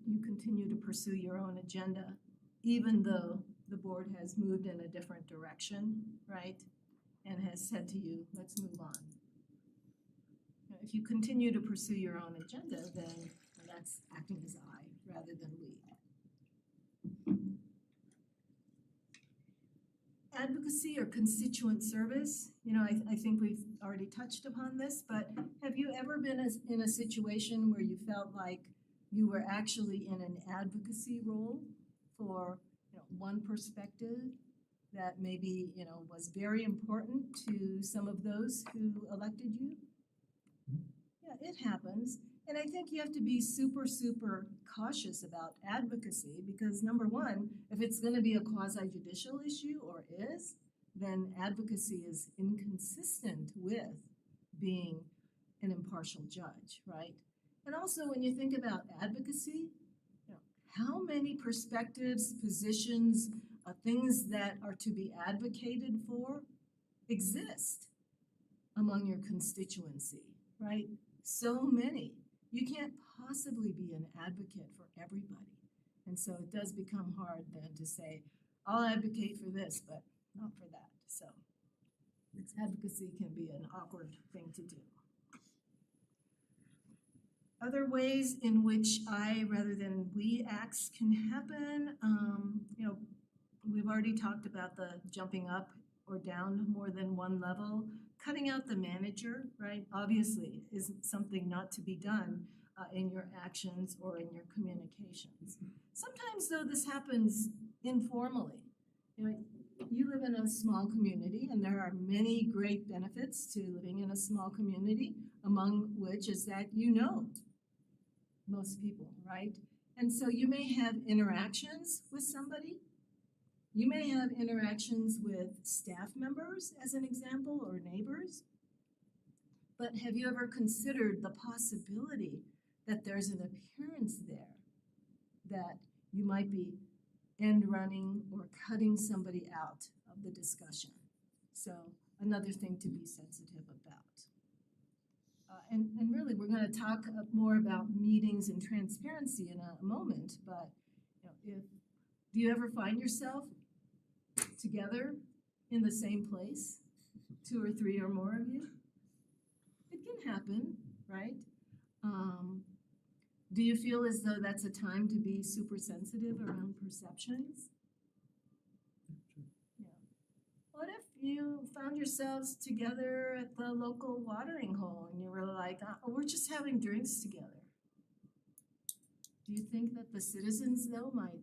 You continue to pursue your own agenda, even though the board has moved in a different direction, right? And has said to you, let's move on. If you continue to pursue your own agenda, then that's acting as I rather than we. Advocacy or constituent service, you know, I think we've already touched upon this, but have you ever been in a situation where you felt like you were actually in an advocacy role for, you know, one perspective that maybe, you know, was very important to some of those who elected you? Yeah, it happens. And I think you have to be super, super cautious about advocacy because number one, if it's gonna be a quasi-judicial issue or is, then advocacy is inconsistent with being an impartial judge, right? And also when you think about advocacy, you know, how many perspectives, positions, things that are to be advocated for exist among your constituency, right? So many. You can't possibly be an advocate for everybody. And so it does become hard then to say, I'll advocate for this, but not for that. So advocacy can be an awkward thing to do. Other ways in which I rather than we acts can happen, you know, we've already talked about the jumping up or down more than one level. Cutting out the manager, right, obviously is something not to be done in your actions or in your communications. Sometimes though this happens informally. You know, you live in a small community and there are many great benefits to living in a small community, among which is that you know most people, right? And so you may have interactions with somebody. You may have interactions with staff members, as an example, or neighbors. But have you ever considered the possibility that there's an appearance there that you might be end running or cutting somebody out of the discussion? So another thing to be sensitive about. And really, we're going to talk more about meetings and transparency in a moment. But you know, do you ever find yourself together in the same place, 2 or 3 or more of you? It can happen, right? Do you feel as though that's a time to be super sensitive around perceptions? Yeah. What if you found yourselves together at the local watering hole and you were like, oh, we're just having drinks together? Do you think that the citizens, though, might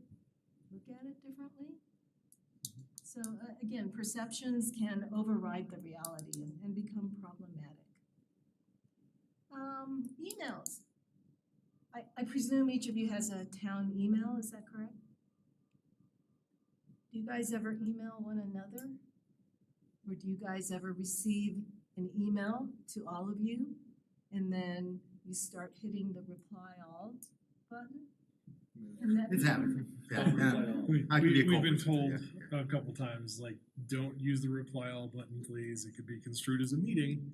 look at it differently? So again, perceptions can override the reality and become problematic. Emails. I presume each of you has a town email, is that correct? Do you guys ever email one another? Or do you guys ever receive an email to all of you and then you start hitting the reply all button? And that It's happened. Yeah, yeah. I could be a We've been culprit, told yeah. a couple times, like, don't use the reply all button, please. It could be construed as a meeting.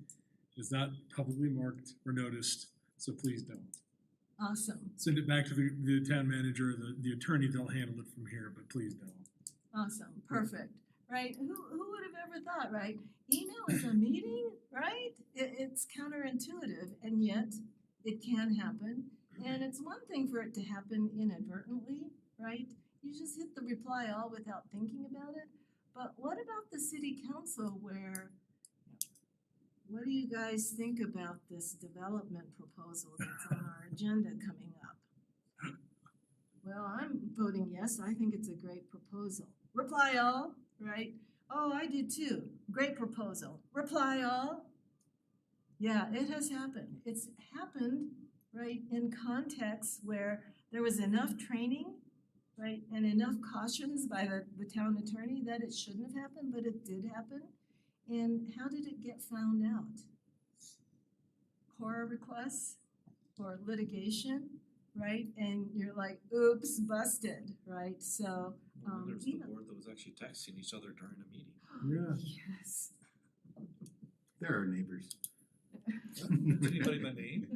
It's not publicly marked or noticed, so please don't. Awesome, Send it back to the town manager, the attorney, they'll handle it from here, but please don't. awesome, perfect, right? Who would have ever thought, right? Email is a meeting, right? It's counterintuitive, and yet it can happen. And it's one thing for it to happen inadvertently, right? You just hit the reply all without thinking about it. But what about the city council where, what do you guys think about this development proposal that's on our agenda coming up? Well, I'm voting yes, I think it's a great proposal. Reply all, right? Oh, I did too. Great proposal. Reply all. Yeah, it has happened. It's happened, right, in contexts where there was enough training, right, and enough cautions by the town attorney that it shouldn't have happened, but it did happen. And how did it get found out? Cora requests or litigation, right? And you're like, oops, busted, right? So, There's the even- board that was actually texting each other during a meeting. Yeah. Yes. There are neighbors. Did anybody my name?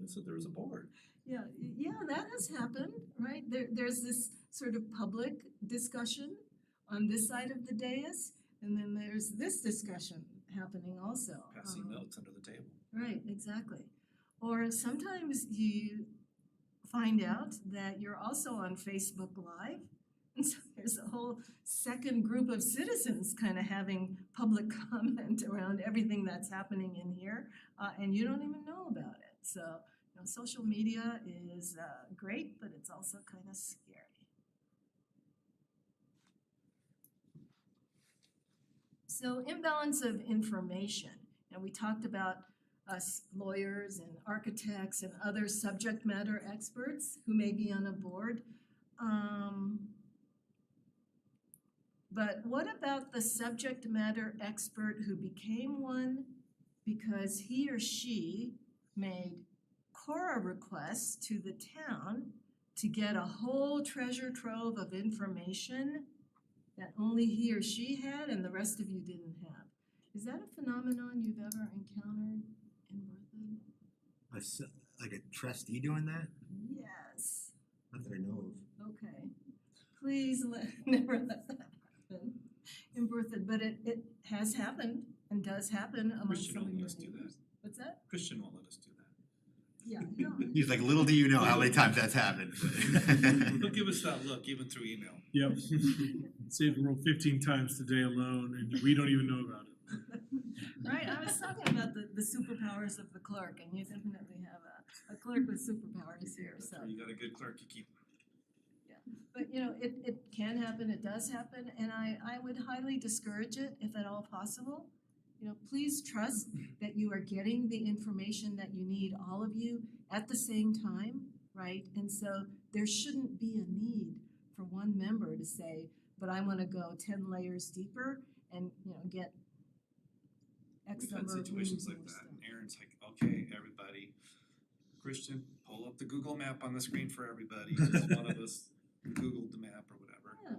They said there was a board. Yeah, that has happened, right? There's this sort of public discussion on this side of the dais, and then there's this discussion happening also. Passing notes under the table. Right, exactly. Or sometimes you find out that you're also on Facebook Live, and so there's a whole second group of citizens kind of having public comment around everything that's happening in here, and you don't even know about it. So, you know, social media is great, but it's also kind of scary. So, imbalance of information, and we talked about us lawyers and architects and other subject matter experts who may be on a board. But what about the subject matter expert who became one because he or she made Cora requests to the town to get a whole treasure trove of information that only he or she had and the rest of you didn't have? Is that a phenomenon you've ever encountered in Berthoud? Like a trustee doing that? Yes. Not that I know of. Okay. Please never let that happen in Berthoud, but it has happened and does happen among Christian some of won't your let us do that. neighbors. What's that? Christian won't let us do that. Yeah, no, He's like, little do you know how many times that's happened. He'll give us that look even through email. Yep. Saved the world 15 times today alone, and we don't even know about it. right, I was talking about the superpowers of the clerk, and you definitely have a clerk with superpowers here, That's so. where you got a good clerk, you keep. But you know, it can happen, it does happen, and I would highly discourage it if at all possible. You know, please trust that you are getting the information that you need, all of you, at the same time, right? And so there shouldn't be a need for one member to say, but I wanna go 10 layers deeper and, you know, get X We've had number of situations rooms like more that, stuff. and Aaron's like, okay, everybody, Christian, pull up the Google map on the screen for everybody, 'cause one of us Googled the map or whatever. Yeah.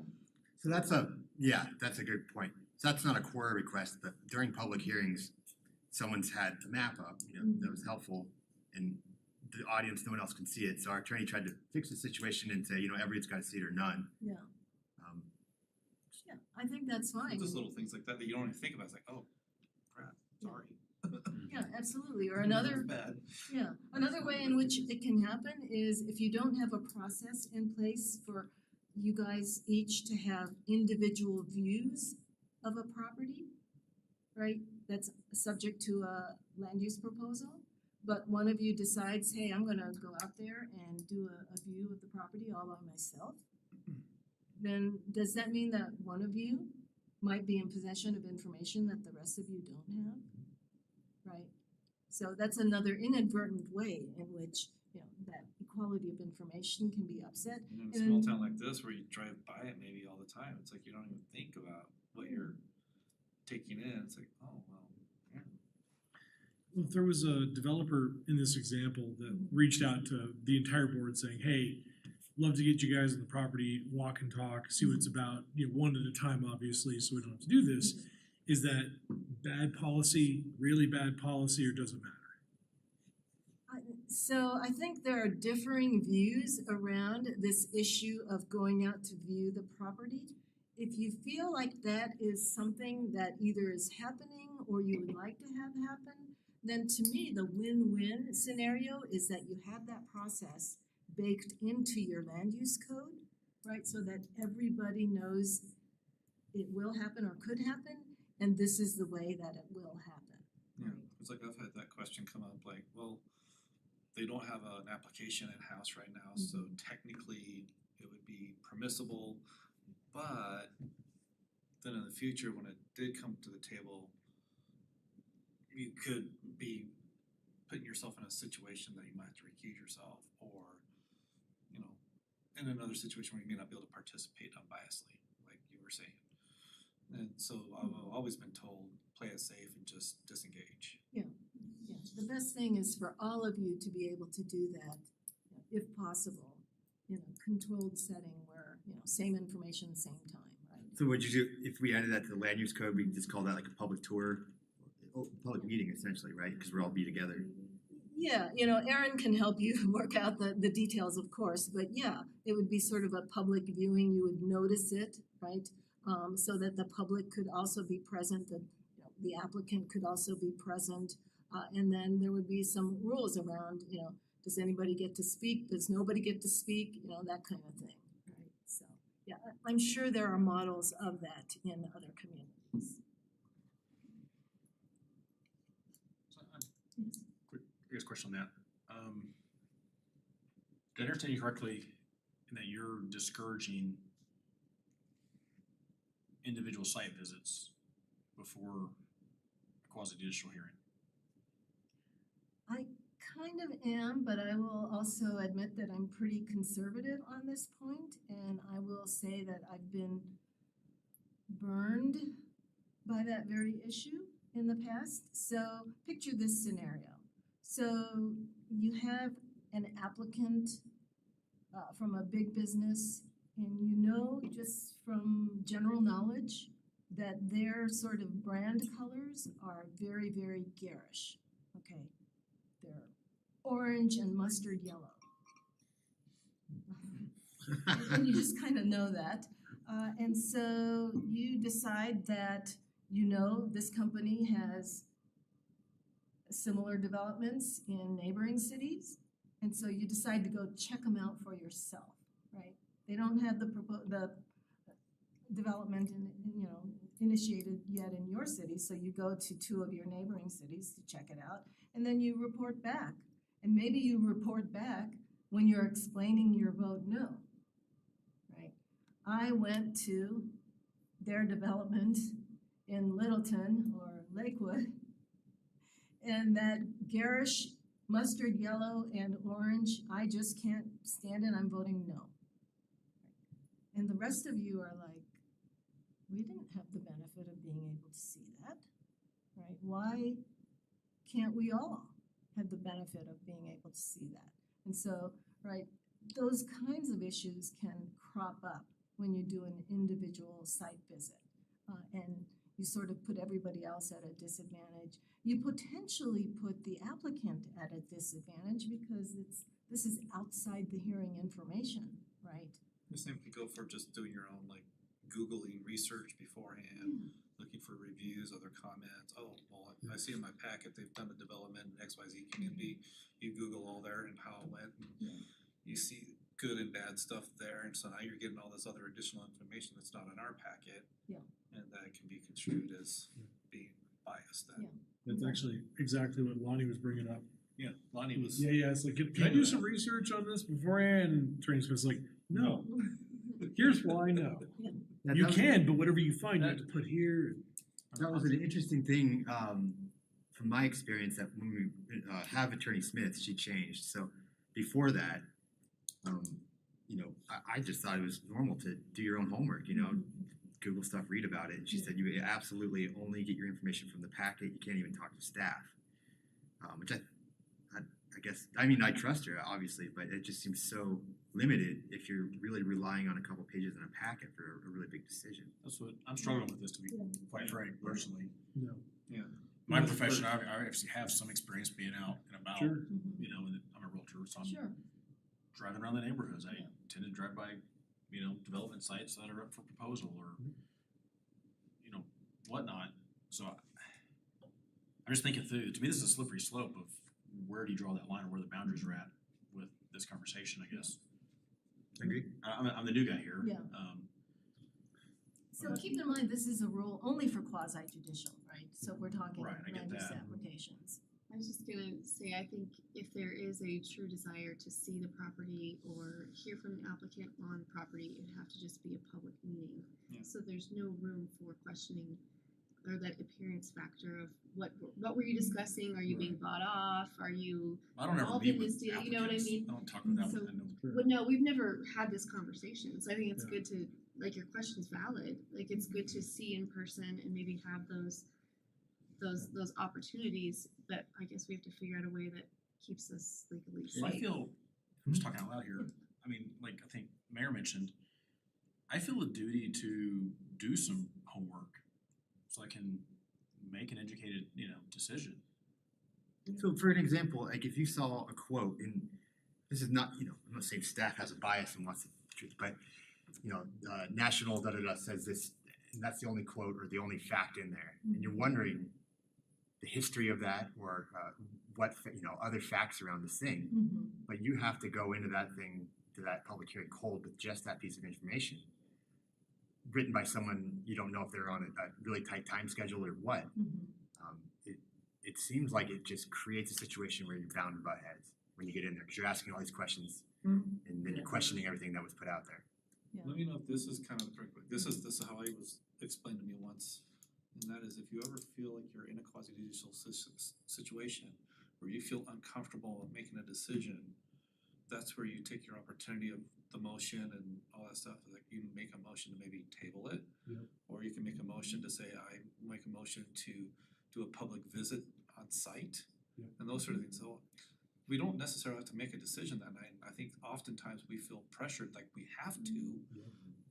So that's a good point. So that's not a Quora request, but during public hearings, someone's had the map up, you know, that was helpful. And the audience, no one else can see it, so our attorney tried to fix the situation and say, you know, everyone's gotta see it or none. Yeah. Um, Yeah, I think that's fine. Just little things like that that you don't even think about, it's like, oh, crap, sorry. Yeah, absolutely, or That's another, bad. yeah, another way in which it can happen is if you don't have a process in place for you guys each to have individual views of a property, right? That's subject to a land use proposal, but one of you decides, hey, I'm gonna go out there and do a view of the property all by myself. Then does that mean that one of you might be in possession of information that the rest of you don't have? Right? So that's another inadvertent way in which, you know, that equality of information can be upset. You know, in a small town like this where you drive by it maybe all the time, it's like you don't even think about what you're taking in, it's like, oh, well, yeah. Well, if there was a developer in this example that reached out to the entire board saying, hey, love to get you guys on the property, walk and talk, see what it's about, you know, one at a time, obviously, so we don't have to do this. Is that bad policy, really bad policy, or does it matter? So I think there are differing views around this issue of going out to view the property. If you feel like that is something that either is happening or you would like to have happen, then to me, the win-win scenario is that you have that process baked into your land use code, right? So that everybody knows it will happen or could happen, and this is the way that it will happen. Yeah, it's like I've had that question come up, like, well, they don't have an application in-house right now, so technically it would be permissible, but then in the future, when it did come to the table, you could be putting yourself in a situation that you might have to recuse yourself, or, you know, in another situation where you may not be able to participate unbiasedly, like you were saying. And so I've always been told, play it safe and just disengage. Yeah, the best thing is for all of you to be able to do that, if possible, in a controlled setting where, same information, same time, right? So would you do, if we added that to the land use code, we could just call that like a public tour, public meeting essentially, right? Because we're all be together. Yeah, Erin can help you work out the details, of course, but yeah, it would be sort of a public viewing, you would notice it, right? So that the public could also be present, the applicant could also be present, and then there would be some rules around, does anybody get to speak, does nobody get to speak, that kind of thing, right? So, yeah, I'm sure there are models of that in other communities. So, I guess question on that. Did I understand you correctly in that you're discouraging individual site visits before a quasi-judicial hearing? I kind of am, but I will also admit that I'm pretty conservative on this point, and I will say that I've been burned by that very issue in the past. So picture this scenario. So you have an applicant from a big business, and you know just from general knowledge that their sort of brand colors are very, very garish, okay? They're orange and mustard yellow. And you just kind of know that. And so you decide that this company has similar developments in neighboring cities, and so you decide to go check them out for yourself, right? They don't have the development initiated yet in your city, so you go to 2 of your neighboring cities to check it out, and then you report back. And maybe you report back when you're explaining your vote no, right? I went to their development in Littleton or Lakewood, and that garish mustard yellow and orange, I just can't stand it, I'm voting no. And the rest of you are like, we didn't have the benefit of being able to see that, right? Why can't we all have the benefit of being able to see that? And so, right, those kinds of issues can crop up when you do an individual site visit. And you sort of put everybody else at a disadvantage. You potentially put the applicant at a disadvantage because this is outside the hearing information, right? The same could go for just doing your own, like, Googling research beforehand, looking for reviews, other comments. Oh, well, I see in my packet they've done a development in XYZ community. You Google all there and how it went. You see good and bad stuff there, and so now you're getting all this other additional information that's not in our packet. Yeah. And that can be construed as being biased then. That's actually exactly what Lonnie was bringing up. Yeah, Lonnie was. Yeah, it's like, can I do some research on this beforehand? And Attorney Smith's like, no. Here's why no. Yeah, You that was- can, but whatever you find, you have to put here. That was an interesting thing from my experience, that when we have Attorney Smith, she changed. So before that, I just thought it was normal to do your own homework, Google stuff, read about it. And she said you absolutely only get your information from the packet. You can't even talk to staff, which I guess, I trust her obviously, but it just seems so limited if you're really relying on a couple pages in a packet for a really big decision. That's what I'm struggling with this, to be quite frank, personally. No. Yeah. My profession, I actually have some experience being out and about. Sure. And I'm a realtor, so I'm Sure. driving around the neighborhoods. I tend to drive by, development sites that are up for proposal or, whatnot. So I'm just thinking through, to me, this is a slippery slope of where do you draw that line or where the boundaries are at with this conversation, I guess. Agree. I'm the new guy here. Yeah. So keep in mind, this is a rule only for quasi judicial, right? So we're talking Right, I get land use that. applications. I was just gonna say, I think if there is a true desire to see the property or hear from the applicant on property, it would have to just be a public meeting. Yeah. So there's no room for questioning or that appearance factor of what were you discussing? Are you being bought off? Are you I don't ever involved meet in with this deal? You know what I applicants. mean? I don't talk with So- applicants. Well, no, we've never had this conversation, so I think it's Yeah. good to, like, your question's valid, like, it's good to see in person and maybe have those opportunities, but I guess we have to figure out a way that keeps us legally safe. Well, I feel, I'm just talking out loud here, I mean, like I think Mayor mentioned, I feel a duty to do some homework so I can make an educated, decision. So for an example, like if you saw a quote, and this is not, I'm not saying staff has a bias and wants the truth, but national da-da-da says this, and that's the only quote or the only fact in there, and you're wondering the history of that or what, other facts around this thing, Mm-hmm. but you have to go into that thing, to that public hearing cold with just that piece of information. Written by someone, you don't know if they're on a really tight time schedule or what. It seems like it just creates a situation where you're bound to butt heads when you get in there, because you're asking all these questions and then you're questioning everything that was put out there. Let me know if this is kind of the correct way. This is how it was explained to me once. And that is if you ever feel like you're in a quasi judicial situation where you feel uncomfortable with making a decision, that's where you take your opportunity of the motion and all that stuff. Like you can make a motion to maybe table it. Yep. Or you can make a motion to say, I make a motion to do a public visit on site. Yep. And those sort of things. So we don't necessarily have to make a decision that night. I think oftentimes we feel pressured like we have to,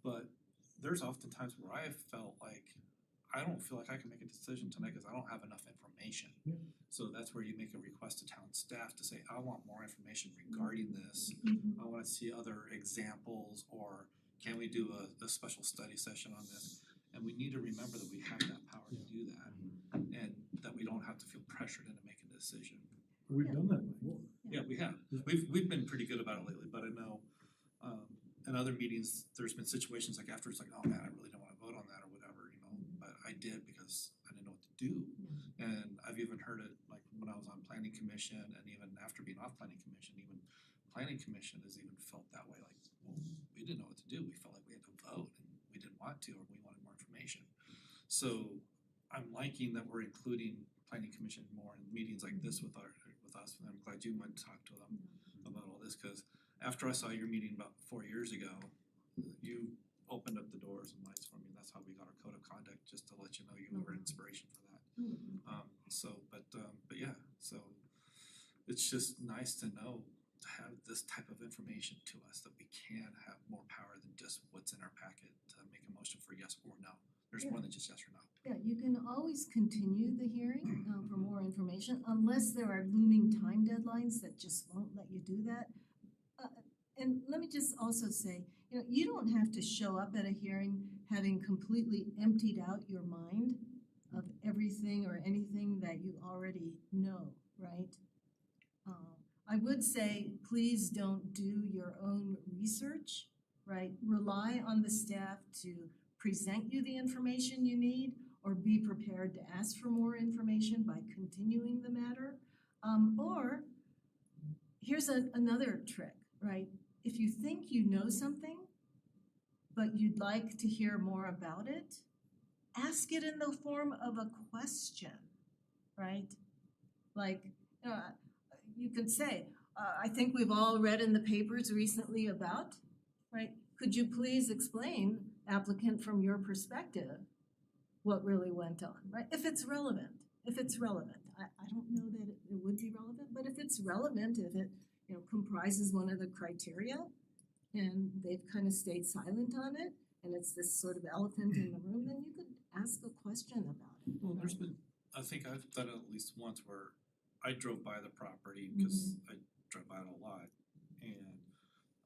but there's oftentimes where I have felt like I don't feel like I can make a decision tonight because I don't have enough information. Yeah. So that's where you make a request to town staff to say, I want more information regarding this. I wanna see other examples, or can we do a special study session on this? And we need to remember that we have that power to do that, and that we don't have to feel pressured into making a decision. We've done that before. Yeah, we have. We've been pretty good about it lately, but I know in other meetings, there's been situations like after it's like, oh man, I really don't wanna vote on that or whatever, but I did because I didn't know what to do. And I've even heard it like when I was on planning commission and even after being off planning commission, even planning commission has even felt that way, like, well, we didn't know what to do, we felt like we had to vote and we didn't want to, or we wanted more information. So I'm liking that we're including planning commission more in meetings like this with us, and I'm glad you went and talked to them about all this, cause after I saw your meeting about 4 years ago, you opened up the doors and lights for me, that's how we got our code of conduct, just to let you know you were an inspiration for that. But yeah, so it's just nice to know, to have this type of information to us, that we can have more power than just what's in our packet to make a motion for yes or no. There's more than just yes or no. Yeah, you can always continue the hearing for more information unless there are looming time deadlines that just won't let you do that. And let me just also say, you don't have to show up at a hearing having completely emptied out your mind of everything or anything that you already know, right? I would say, please don't do your own research, right? Rely on the staff to present you the information you need, or be prepared to ask for more information by continuing the matter. Or here's another trick, right? If you think you know something, but you'd like to hear more about it, ask it in the form of a question, right? Like, you could say, I think we've all read in the papers recently about, right? Could you please explain, applicant, from your perspective, what really went on, right? If it's relevant. I don't know that it would be relevant, but if it's relevant, if it, comprises one of the criteria, and they've kind of stayed silent on it, and it's this sort of elephant in the room, then you could ask a question about it. Well, there's been, I think I've done it at least once where I drove by the property, because I drove by it a lot, and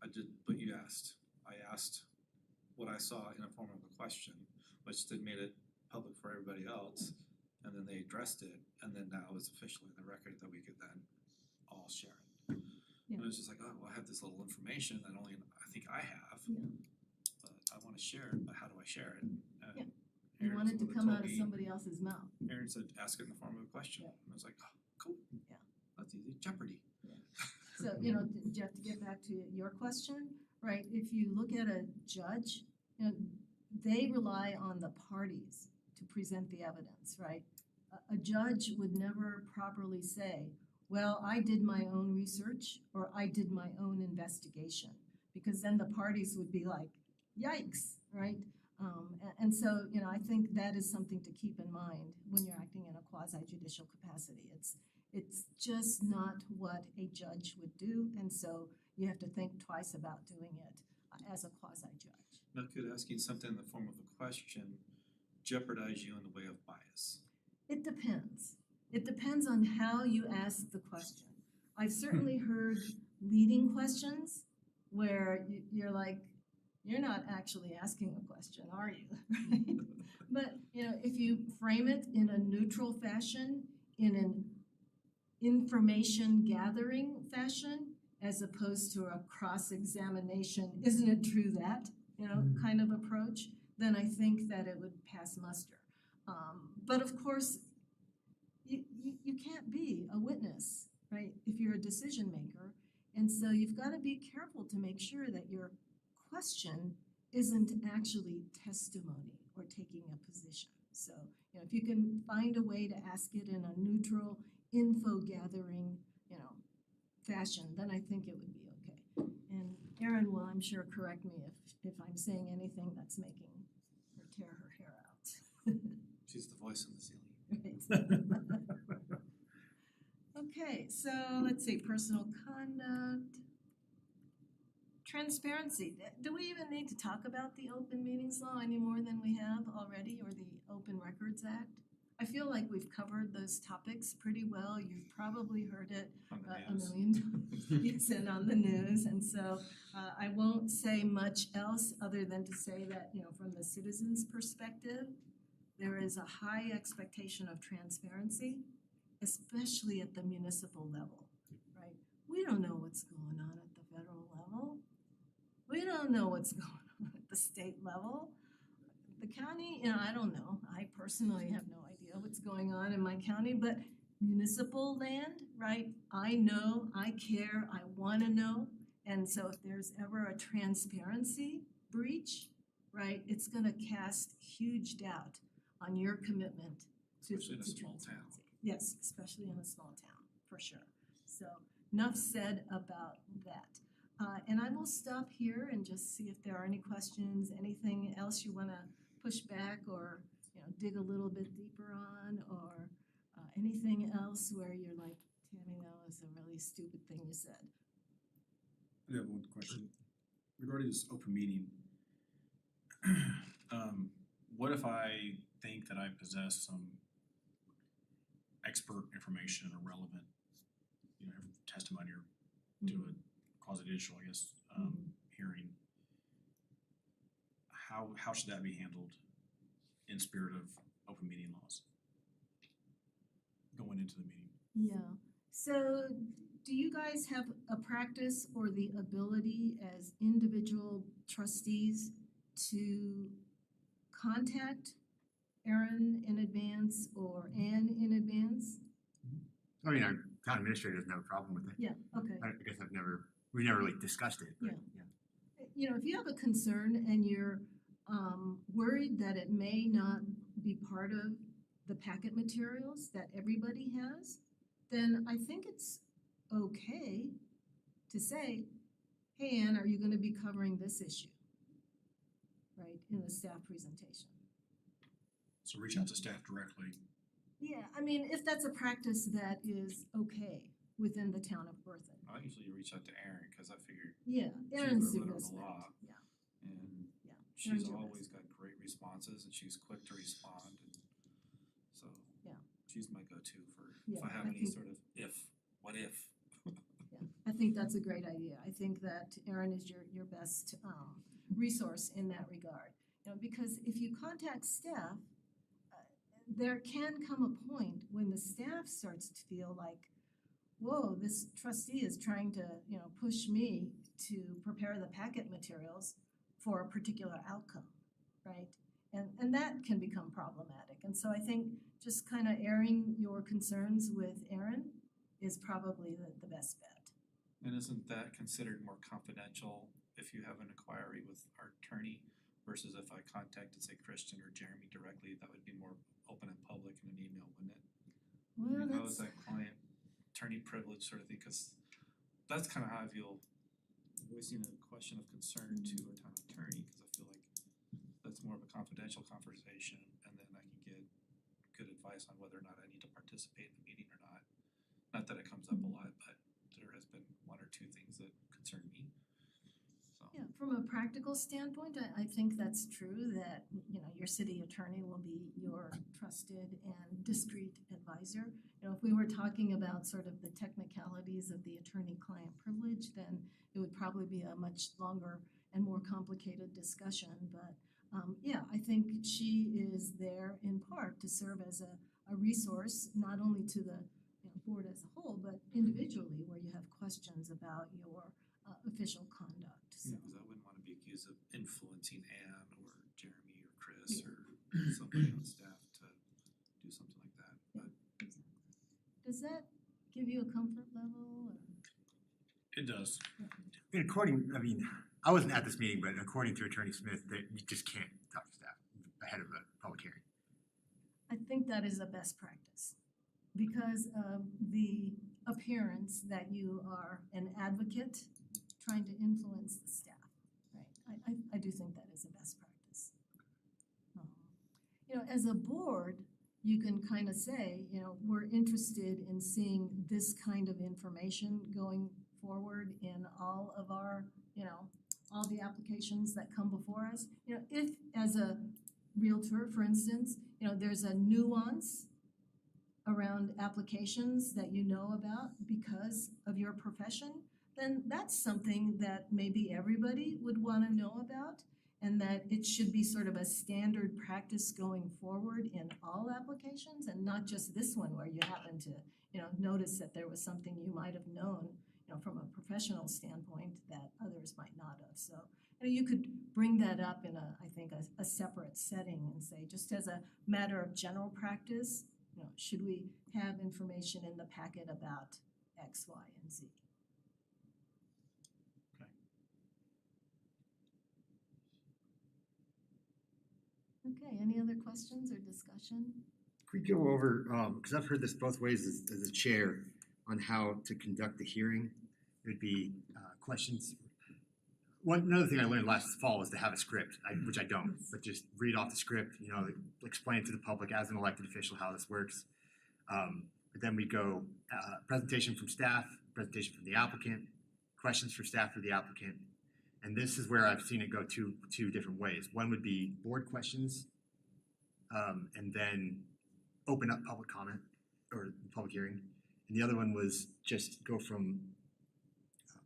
I did, but you asked. I asked what I saw in a form of a question, which then made it public for everybody else, and then they addressed it, and then now it's officially in the record that we could then all share it. Yeah. And it was just like, oh, well, I have this little information that only I think I have, Yeah. but I wanna share it, but how do I share it? And You Aaron want it to would've come told out of me- somebody else's mouth. Aaron said, ask it in the form of a question. Yeah. And I was like, oh, cool. Yeah. That's easy. Jeopardy. So, you know, Jeff, to get back to your question, right, if you look at a judge, you know, they rely on the parties to present the evidence, right? A judge would never properly say, well, I did my own research or I did my own investigation, because then the parties would be like, yikes, right? And so, you know, I think that is something to keep in mind when you're acting in a quasi judicial capacity. It's just not what a judge would do, and so you have to think twice about doing it as a quasi judge. Now, could asking something in the form of a question jeopardize you in the way of bias? It depends. It depends on how you ask the question. I've certainly heard leading questions where you're like, you're not actually asking a question, are you? But, you know, if you frame it in a neutral fashion, in an information gathering fashion, as opposed to a cross-examination, isn't it true that, you know, kind of approach, then I think that it would pass muster. But of course, you can't be a witness, right, if you're a decision maker. And so you've got to be careful to make sure that your question isn't actually testimony or taking a position. So, you know, if you can find a way to ask it in a neutral, info gathering, you know, fashion, then I think it would be okay. And Erin will, I'm sure, correct me if I'm saying anything that's making her tear her hair out. She's the voice in the ceiling. Right. Okay, so let's see, personal conduct. Transparency, do we even need to talk about the open meetings law any more than we have already, or the Open Records Act? I feel like we've covered those topics pretty well. You've probably heard it On the a news. million times. Yes, and on the news, and so I won't say much else other than to say that, you know, from the citizens' perspective, there is a high expectation of transparency, especially at the municipal level, right? We don't know what's going on at the federal level. We don't know what's going on at the state level. The county, you know, I don't know. I personally have no idea what's going on in my county, but municipal land, right? I know, I care, I want to know. And so if there's ever a transparency breach, right, it's going to cast huge doubt on your commitment to Especially in a small town. transparency. Yes, especially in a small town, for sure. So enough said about that. And I will stop here and just see if there are any questions, anything else you want to push back or, you know, dig a little bit deeper on, or anything else where you're like, Tammy, that was a really stupid thing you said. I have one question regarding this open meeting. What if I think that I possess some expert information or relevant, you know, testimony or to a quasi-judicial, I guess, hearing? How should that be handled in spirit of open meeting laws going into the meeting? Yeah, so do you guys have a practice or the ability as individual trustees to contact Erin in advance or Ann in advance? I mean, our town administrator doesn't have a problem with it. Yeah, okay. I guess we never really discussed it, but Yeah. You know, if you have a concern and you're worried that it may not be part of the packet materials that everybody has, then I think it's okay to say, hey, Ann, are you going to be covering this issue? Right, in the staff presentation. So reach out to staff directly. Yeah, I mean, if that's a practice that is okay within the town of Berthoud. I usually reach out to Erin because I figured, Yeah, She's Erin's the your leader of best the bet. law. Yeah, and yeah. she's Erin's your always best got great responses and she's quick to respond. And so Yeah. she's my go-to for if Yeah, I have I any think- sort of what if. Yeah, I think that's a great idea. I think that Erin is your best resource in that regard. You know, because if you contact staff, there can come a point when the staff starts to feel like, whoa, this trustee is trying to, you know, push me to prepare the packet materials for a particular outcome, right? And that can become problematic. And so I think just kind of airing your concerns with Aaron is probably the best bet. And isn't that considered more confidential if you have an inquiry with our attorney versus if I contacted, say, Christian or Jeremy directly, that would be more open and public in an email, wouldn't it? Well, How is that's, that client attorney privilege sort of thing, cause that's kind of how I feel. I've always seen a question of concern to a town attorney, cause I feel like that's more of a confidential conversation, and then I can get good advice on whether or not I need to participate in the meeting or not. Not that it comes up a lot, but there has been one or two things that concern me, so. yeah, from a practical standpoint, I think that's true that, you know, your city attorney will be your trusted and discreet advisor. You know, if we were talking about sort of the technicalities of the attorney-client privilege, then it would probably be a much longer and more complicated discussion. But yeah, I think she is there in part to serve as a resource, not only to the board as a whole, but individually where you have questions about your official conduct. So, Yeah, cause I wouldn't wanna be accused of influencing Ann or Jeremy or Chris or somebody on staff to do something like that, but. does that give you a comfort level? Or? It does. According, I mean, I wasn't at this meeting, but according to Attorney Smith, that you just can't talk to staff ahead of a public hearing. I think that is a best practice because of the appearance that you are an advocate trying to influence the staff, right? I do think that is a best practice. You know, as a board, you can kind of say, you know, we're interested in seeing this kind of information going forward in all of our, you know, all the applications that come before us. You know, if as a realtor, for instance, you know, there's a nuance around applications that you know about because of your profession, then that's something that maybe everybody would want to know about, and that it should be sort of a standard practice going forward in all applications and not just this one where you happen to, you know, notice that there was something you might have known, you know, from a professional standpoint that others might not have. So, you know, you could bring that up in I think a separate setting and say, just as a matter of general practice, you know, should we have information in the packet about X, Y, and Z? Okay, any other questions or discussion? Could we go over, because I've heard this both ways as a chair on how to conduct the hearing. It would be questions. Another thing I learned last fall was to have a script, which I don't, but just read off the script, you know, explain to the public as an elected official how this works. But then we go presentation from staff, presentation from the applicant, questions for staff or the applicant. And this is where I've seen it go two different ways. One would be board questions, and then open up public comment or public hearing. And the other one was just go from,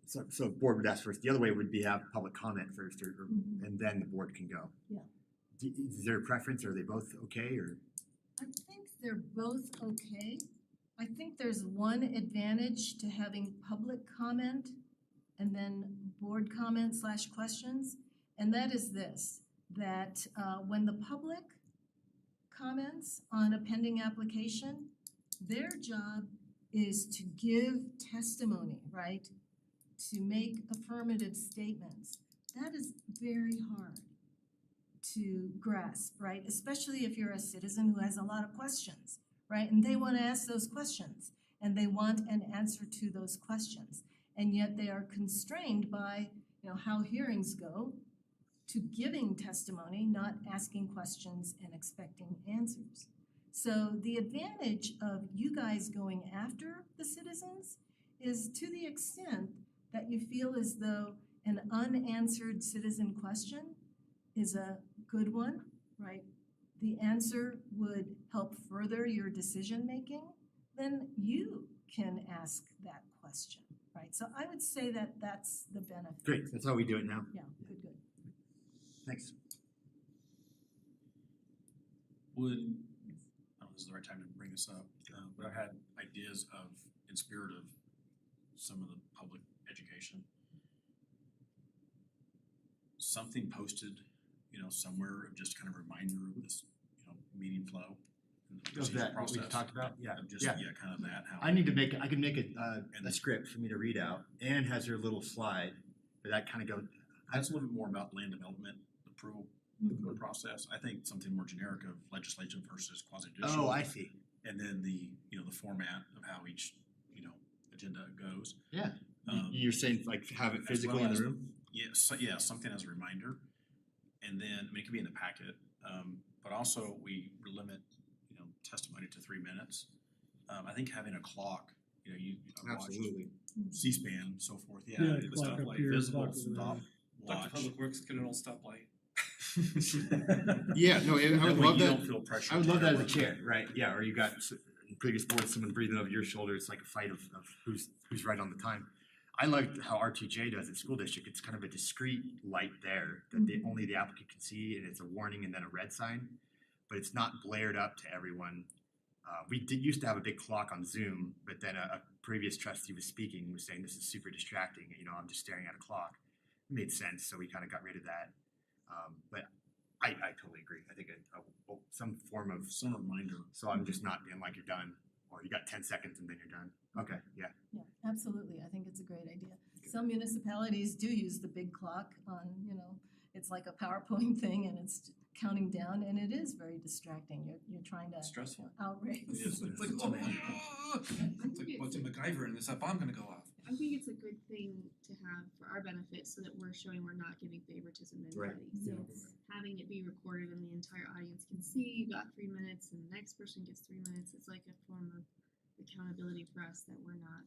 so board would ask first. The other way would be have public comment first, and then the board can go. Yeah. Is there a preference? Are they both okay, or? I think they're both okay. I think there's one advantage to having public comment and then board comment / questions, and that is this, that when the public comments on a pending application, their job is to give testimony, right? To make affirmative statements. That is very hard to grasp, right? Especially if you're a citizen who has a lot of questions, right? And they want to ask those questions and they want an answer to those questions. And yet they are constrained by, you know, how hearings go to giving testimony, not asking questions and expecting answers. So the advantage of you guys going after the citizens is to the extent that you feel as though an unanswered citizen question is a good one, right? The answer would help further your decision making, then you can ask that question, right? So I would say that that's the benefit. Great, that's how we do it now. Yeah, good. Thanks. Would, I don't know if this is the right time to bring this up, but I've had ideas of, in spirit of some of the public education, something posted somewhere, just kind of a reminder of this, meeting flow. And the Of procedure that, what we process. talked about, yeah, Of just, yeah. kind of that, how. I can make a script for me to read out. Ann has her little slide, but that kind of goes, That's a little bit more about land development approval Mhm. process. I think something more generic of legislation versus quasi-judicial. oh, I see. And then the format of how each, agenda goes. Yeah. You're saying like have it as well as- room? Yeah, something as a reminder. And then, it could be in the packet, but also we limit, testimony to 3 minutes. I think having a clock, you watch C-SPAN, so forth, Yeah, the clock stuff up like here, visible, clock over stop, Dr. watch. Public Works, get an old stoplight. Yeah, no, I That would way love you that. don't feel pressure. I would to love that as a work. chair, right? Yeah, or you got in previous boards, someone breathing over your shoulder. It's like a fight of who's right on the time. I like how R2J does at school district. It's kind of a discrete light there that only the applicant can see, and it's a warning and then a red sign, but it's not blared up to everyone. We used to have a big clock on Zoom, but then a previous trustee was speaking, was saying this is super distracting. I'm just staring at a clock. It made sense, so we kind of got rid of that. But I totally agree. I think some form of Some reminder. so I'm just not being like you're done, or you got 10 seconds and then you're done. Okay, yeah. Yeah, absolutely. I think it's a great idea. Some municipalities do use the big clock on, it's like a PowerPoint thing and it's counting down and it is very distracting. You're trying to Stressful. outrace. It's like, it's like watching MacGyver and this bomb gonna go off. I think it's a good thing to have for our benefit so that we're showing we're not giving favoritism to Right. anybody. So having it be recorded and the entire audience can see you got 3 minutes and the next person gets 3 minutes, it's like a form of accountability for us that we're not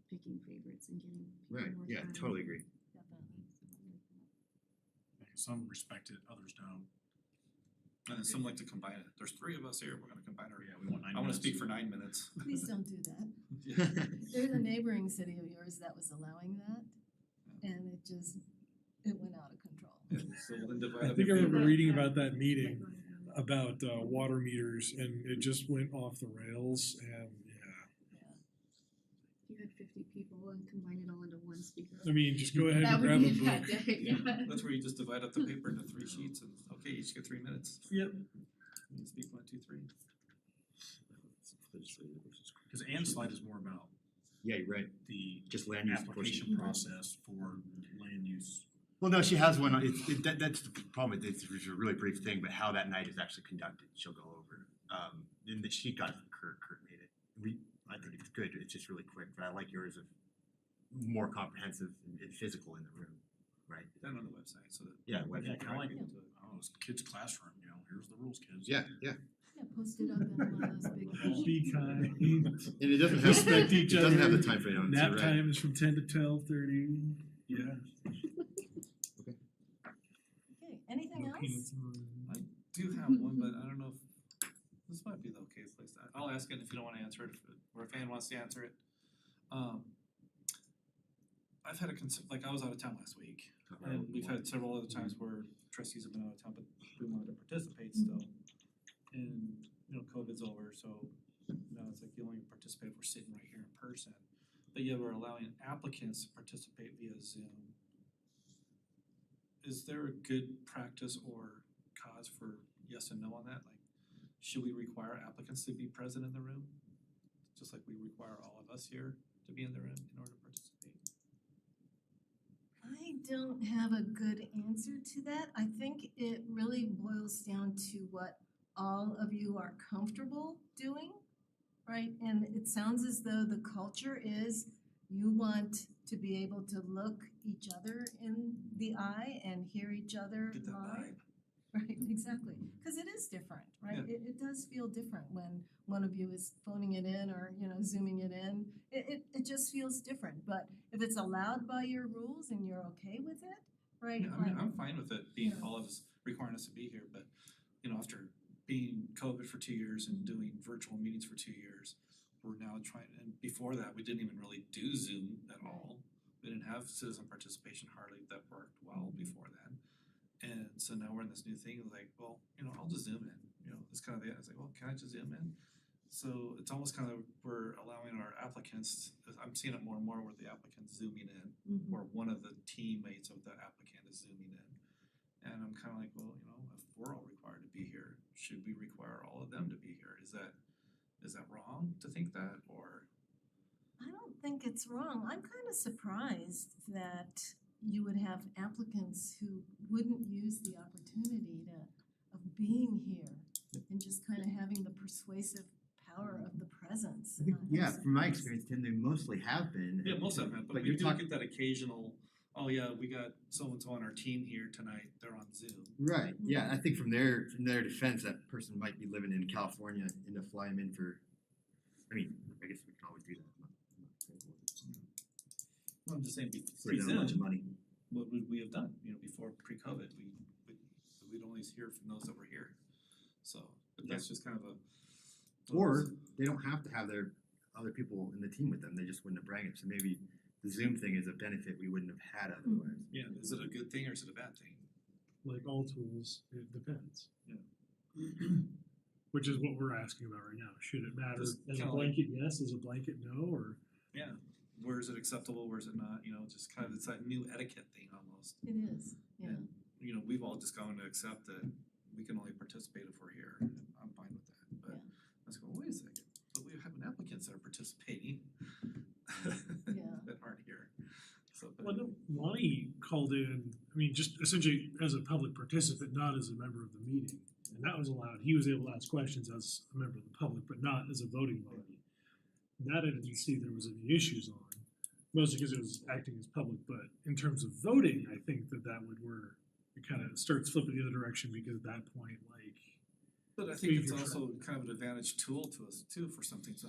picking favorites and giving people more time. agree. Definitely. Some respect it, others don't. And then some like to combine it. There's 3 of us here, we're gonna combine our. Yeah, we want 9 I wanna minutes. speak for 9 minutes. Please don't do that. Yeah. There's a neighboring city of yours that was allowing that and it went out of control. So then divide I up think I your remember favor. reading about that meeting about water meters and it just went off the rails and If you had 50 people and combine it all into one speaker. I mean, just go ahead That and would grab be a a bad book. day, yeah. That's where you just divide up the paper into 3 sheets and, okay, you each get 3 minutes. Yep. You speak 1, 2, 3. Because Ann's slide is more about Yeah, you're right. the Just land use application portion. process for land use. Well, no, she has one. That's the problem. It's a really brief thing, but how that night is actually conducted, she'll go over. And she got it from Kurt. Kurt made it. I think it's good. It's just really quick, but I like yours of more comprehensive and physical in the room, right? Then on the website, so that. Yeah, Yeah, website. kind of like, Yeah. it's kids' classroom, here's the rules, kids. Yeah. Yeah, post it up in one of those big. Be kind. And it doesn't have Respect each it doesn't have other. the time frame on it. Nap right? time is from 10 to 12:30. Yeah. Okay, anything else? Do have one, but I don't know if this might be the okay place to, I'll ask it if you don't wanna answer it, or if Ann wants to answer it. I've had like I was out of town last week, and we've had several other times where trustees have been out of town, but we wanted to participate still. And, COVID's over, so now it's like you only participate if we're sitting right here in person. But yet we're allowing applicants to participate via Zoom. Is there a good practice or cause for yes and no on that? Like, should we require applicants to be present in the room? Just like we require all of us here to be in the room in order to participate? I don't have a good answer to that. I think it really boils down to what all of you are comfortable doing, right? And it sounds as though the culture is you want to be able to look each other in the eye and hear each other Get that live. vibe. Right, exactly, because it is different, right? Yeah. It does feel different when one of you is phoning it in or, zooming it in. It just feels different, but if it's allowed by your rules and you're okay with it, right? Yeah, I mean, I'm fine with it being all of us requiring us to be here, but after being COVID for 2 years and doing virtual meetings for 2 years, we're now trying, and before that, we didn't even really do Zoom at all. We didn't have citizen participation hardly that worked well before then. And so now we're in this new thing, like, well, I'll just zoom in, it's kind of the, I was like, well, can I just zoom in? So it's almost kind of, we're allowing our applicants, I'm seeing it more and more where the applicant's zooming in, Mhm. or one of the teammates of the applicant is zooming in. And I'm kinda like, well, you know, if we're all required to be here, should we require all of them to be here? Is that wrong to think that, or? I don't think it's wrong. I'm kind of surprised that you would have applicants who wouldn't use the opportunity of being here and just kind of having the persuasive power of the presence. I think, I'm yeah, from my surprised. experience, Tim, they mostly have been. Yeah, most of them have, but But we you're do talking, get that occasional, oh yeah, we got so-and-so on our team here tonight, they're on Zoom. right, yeah, I think from their defense, that person might be living in California and to fly them in for, I mean, I guess we can always do that. I'm just saying, Save them a bunch of money. what would we have done, you know, before pre-COVID, we'd only hear from those that were here. So, but that's just kind of a. Or they don't have to have their other people in the team with them, they just wouldn't have bragged it, so maybe the Zoom thing is a benefit we wouldn't have had otherwise. Yeah, is it a good thing or is it a bad thing? Like all tools, it depends. Yeah. Which is what we're asking about right now. Should it matter Just as a kinda like- blanket yes, as a blanket no, or? Yeah, where is it acceptable, where is it not, you know, just kind of, it's that new etiquette thing almost. It is, yeah. And, you know, we've all just gone to accept that we can only participate if we're here, and I'm fine with that, but Yeah. let's go, wait a second, but we have applicants that are participating Yeah. that aren't here, so, but. Well, no, Lonnie called in, I mean, just essentially as a public participant, not as a member of the meeting. And that was allowed. He was able to ask questions as a member of the public, but not as a voting body. That I didn't see there was any issues on, mostly because it was acting as public, but in terms of voting, I think that would where it kind of starts flipping the other direction because at that point, like, But I think it's Figure also kind of an advantage tool to us too for something to,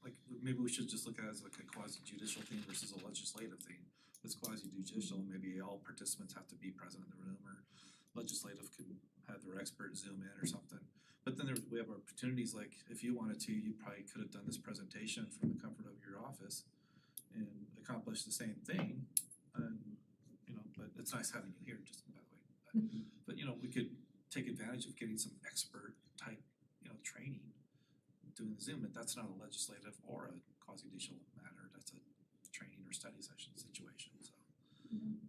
like, maybe we should just look at it as like a quasi judicial thing versus a legislative thing. If it's quasi judicial, maybe all participants have to be present in the room, or legislative can have their expert zoom in or something. But then we have opportunities, like if you wanted to, you probably could have done this presentation from the comfort of your office and accomplished the same thing. And, you know, but it's nice having you here, just by the way. But you know, we could take advantage of getting some expert type, you know, training doing the Zoom, but that's not a legislative or a quasi-judicial matter, that's a training or study session situation, so.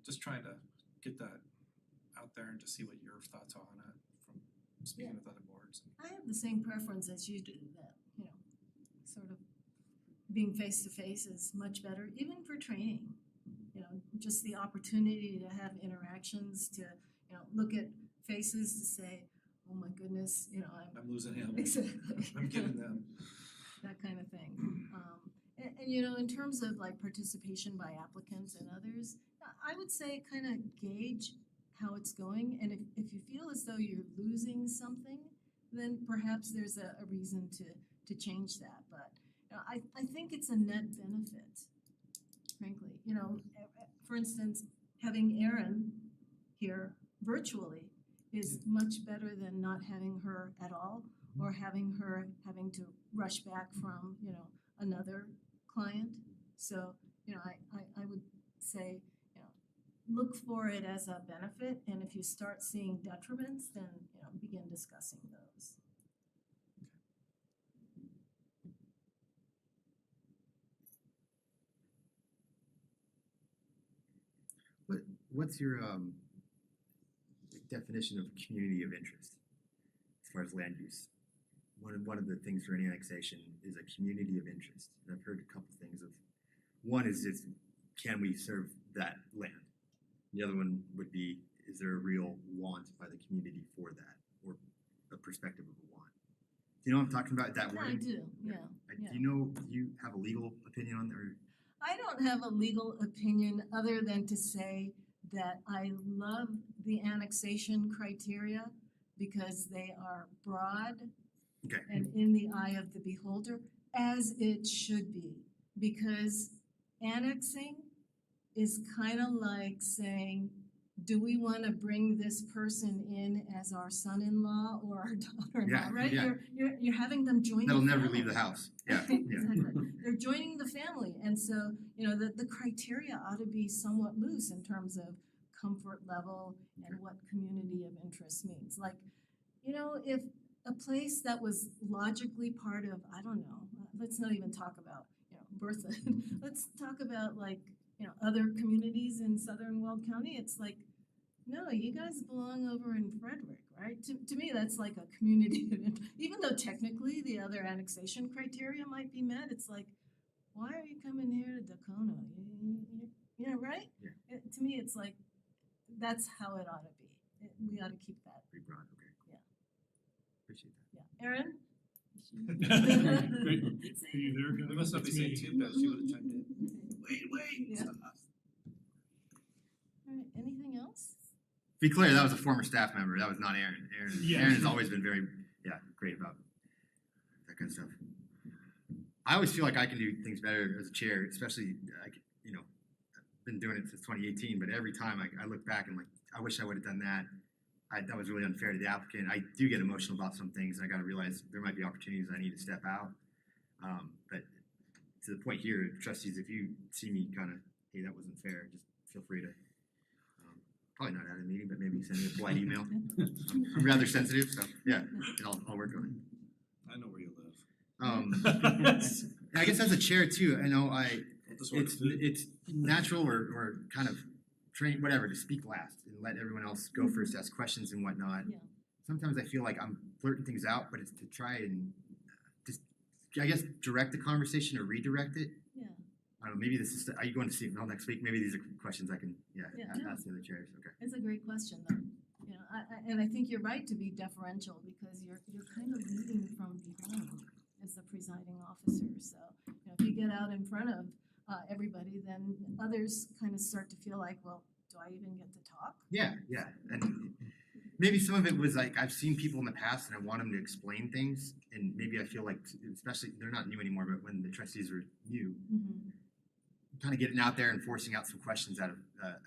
Just trying to get that out there and to see what your thoughts are on it from speaking with other boards. I have the same preference as you do, that, you know, sort of being face to face is much better, even for training. You know, just the opportunity to have interactions, to, you know, look at faces, to say, oh my goodness, you know, I'm I'm losing him, exactly. I'm getting them. That kind of thing. And you know, in terms of like participation by applicants and others, I would say kind of gauge how it's going, and if you feel as though you're losing something, then perhaps there's a reason to change that. But you know, I think it's a net benefit, frankly. You know, for instance, having Erin here virtually is much better than not having her at all, or having her having to rush back from, you know, another client. So, you know, I would say, you know, look for it as a benefit, and if you start seeing detriments, then, you know, begin discussing those. What's your definition of community of interest as far as land use? One of the things for an annexation is a community of interest. And I've heard a couple things of, one is just, can we serve that land? The other one would be, is there a real want by the community for that, or a perspective of a want? Do you know what I'm talking about, that I wording? do, yeah. Do you have a legal opinion on that, or? I don't have a legal opinion other than to say that I love the annexation criteria because they are broad Okay. and in the eye of the beholder, as it should be. Because annexing is kind of like saying, do we want to bring this person in as our son-in-law or our daughter-in-law, Yeah, right? yeah. You're having them join the That'll family. never leave the house, yeah, yeah. Exactly. They're joining the family, and so, you know, the criteria ought to be somewhat loose in terms of comfort level and what community of interest means. Like, you know, if a place that was logically part of, I don't know, let's not even talk about, you know, Bertha. Let's talk about, like, you know, other communities in southern Weld County. It's like no, you guys belong over in Frederick, right? To me, that's like a community event. Even though technically the other annexation criteria might be met, it's like, why are you coming here to Dakota? You know, right? Yeah. To me, it's like, that's how it ought to be. We ought to keep that, Pretty broad, okay. Yeah. Appreciate that. yeah. Aaron? Are you there, guys? We must not be It's saying me. too bad, she would've chimed in. Wait, Yeah. stop. All right, anything else? Be clear, that was a former staff member, that was not Aaron. Yeah. Aaron has always been very, great about that kind of stuff. I always feel like I can do things better as a chair, especially, I've been doing it since 2018, but every time I look back and like, I wish I would have done that. That was really unfair to the applicant. I do get emotional about some things, and I gotta realize there might be opportunities I need to step out. But to the point here, trustees, if you see me kind of, hey, that wasn't fair, just feel free to, probably not at a meeting, but maybe send me a polite email. I'm rather sensitive, so yeah, and I'll work on it. I know where you live. I guess as a chair too, I know This works too. it's natural or kind of trained, whatever, to speak last and let everyone else go first, ask questions and whatnot. Yeah. Sometimes I feel like I'm blurting things out, but it's to try and just, I guess, direct the conversation or redirect it. Yeah. I don't know, maybe this is, are you going to CFL next week? Maybe these are questions I can, Yeah. ask the other chairs, okay. It's a great question, though. You know, and I think you're right to be deferential because you're kind of leading from behind as the presiding officer. So, if you get out in front of everybody, then others kind of start to feel like, well, do I even get to talk? Yeah, and maybe some of it was like, I've seen people in the past and I want them to explain things, and maybe I feel like, especially, they're not new anymore, but when the trustees were new, kind of getting out there and forcing out some questions out of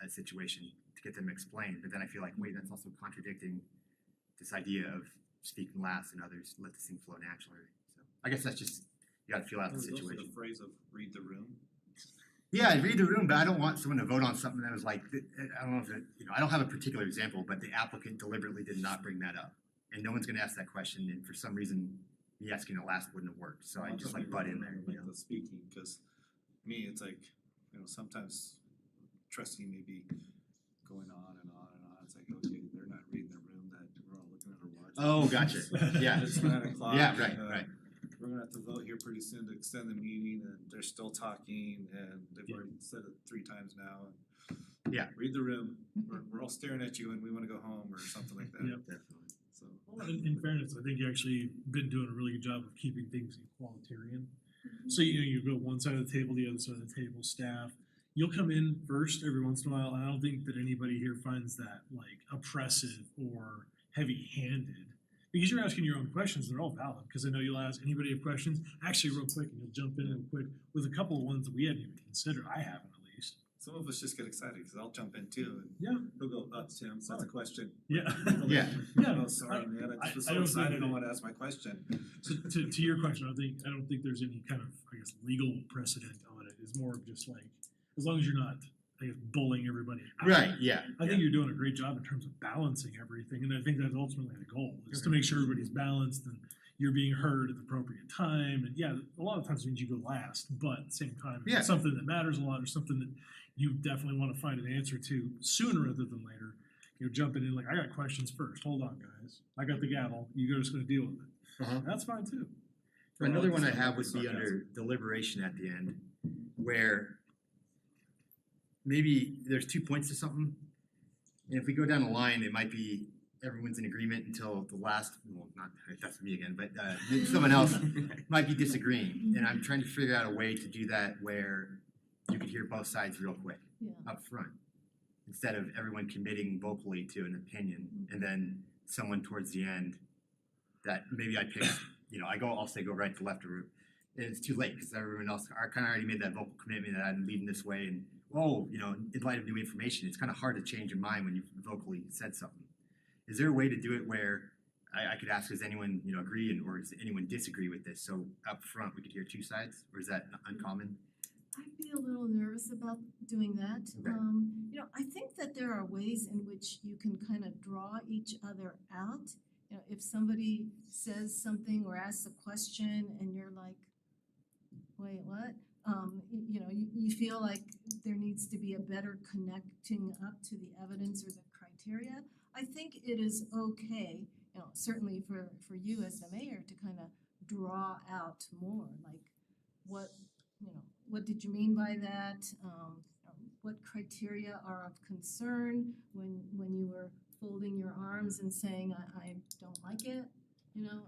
a situation to get them explained, but then I feel like, wait, that's also contradicting this idea of speaking last and others let this thing flow naturally. So I guess that's just, you gotta feel out the There's also situation. the phrase of read the room. Yeah, I read the room, but I don't want someone to vote on something that was like, I don't know if it, I don't have a particular example, but the applicant deliberately did not bring that up. And no one's gonna ask that question, and for some reason, me asking it last wouldn't have worked, so I Well, just don't like be butt in rude there, about the speaking, cause me, it's like, sometimes trustee may be going on and on and on, it's like, okay, they're not reading the room, that we're all looking at our watch. Oh, gotcha, yeah. It's 9:00. Yeah, right. We're gonna have to vote here pretty soon to extend the meeting, and they're still talking, and they've already said it 3 times now, and Yeah. read the room, we're all staring at you and we wanna go home, or something like that. Yep. Definitely. So, Well, in fairness, I think you actually been doing a really good job of keeping things equalitarian. So you go one side of the table, the other side of the table, staff. You'll come in first every once in a while, and I don't think that anybody here finds that like oppressive or heavy-handed. Because you're asking your own questions, they're all valid, because I know you'll ask anybody have questions, actually real quick, and you'll jump in real quick with a couple of ones that we hadn't even considered, I haven't at least. some of us just get excited, cause I'll jump in too, and Yeah. he'll go, Tim, that's a question. Yeah. Yeah. Yeah. Oh, sorry, man, I just was I so don't excited, think I that- wanna ask my question. So to your question, I don't think there's any kind of, I guess, legal precedent on it. It's more of just like, as long as you're not, I guess, bullying everybody out. Right, yeah. I think you're doing a great job in terms of balancing everything, and I think that's ultimately the goal, is to make sure everybody's balanced and you're being heard at the appropriate time. And yeah, a lot of times it means you go last, but at the same time, if Yeah. it's something that matters a lot or something that you definitely want to find an answer to sooner rather than later, jumping in like, I got questions first. Hold on, guys. I got the gavel. You're just going to deal with it. Uh-huh. That's fine too. Another one I have would be under deliberation at the end, where maybe there's 2 points to something, and if we go down the line, it might be everyone's in agreement until the last, well, not, that's me again, but someone else might be disagreeing, and I'm trying to figure out a way to do that where you could hear both sides real quick Yeah. up front, instead of everyone committing vocally to an opinion, and then someone towards the end that maybe I pick, I'll say go right to left or, and it's too late because everyone else kind of already made that vocal commitment that I'm leading this way, and in light of new information, it's kind of hard to change your mind when you've vocally said something. Is there a way to do it where I could ask, does anyone agree or does anyone disagree with this? So up front we could hear 2 sides, or is that uncommon? I'd be a little nervous about doing that. Okay. I think that there are ways in which you can kind of draw each other out. If somebody says something or asks a question and you're like, wait, what? You feel like there needs to be a better connecting up to the evidence or the criteria. criteria. I think it is okay, you know, certainly for you as the mayor to kind of draw out more, like what, you know, what did you mean by that? What criteria are of concern when you were folding your arms and saying, I don't like it? You know,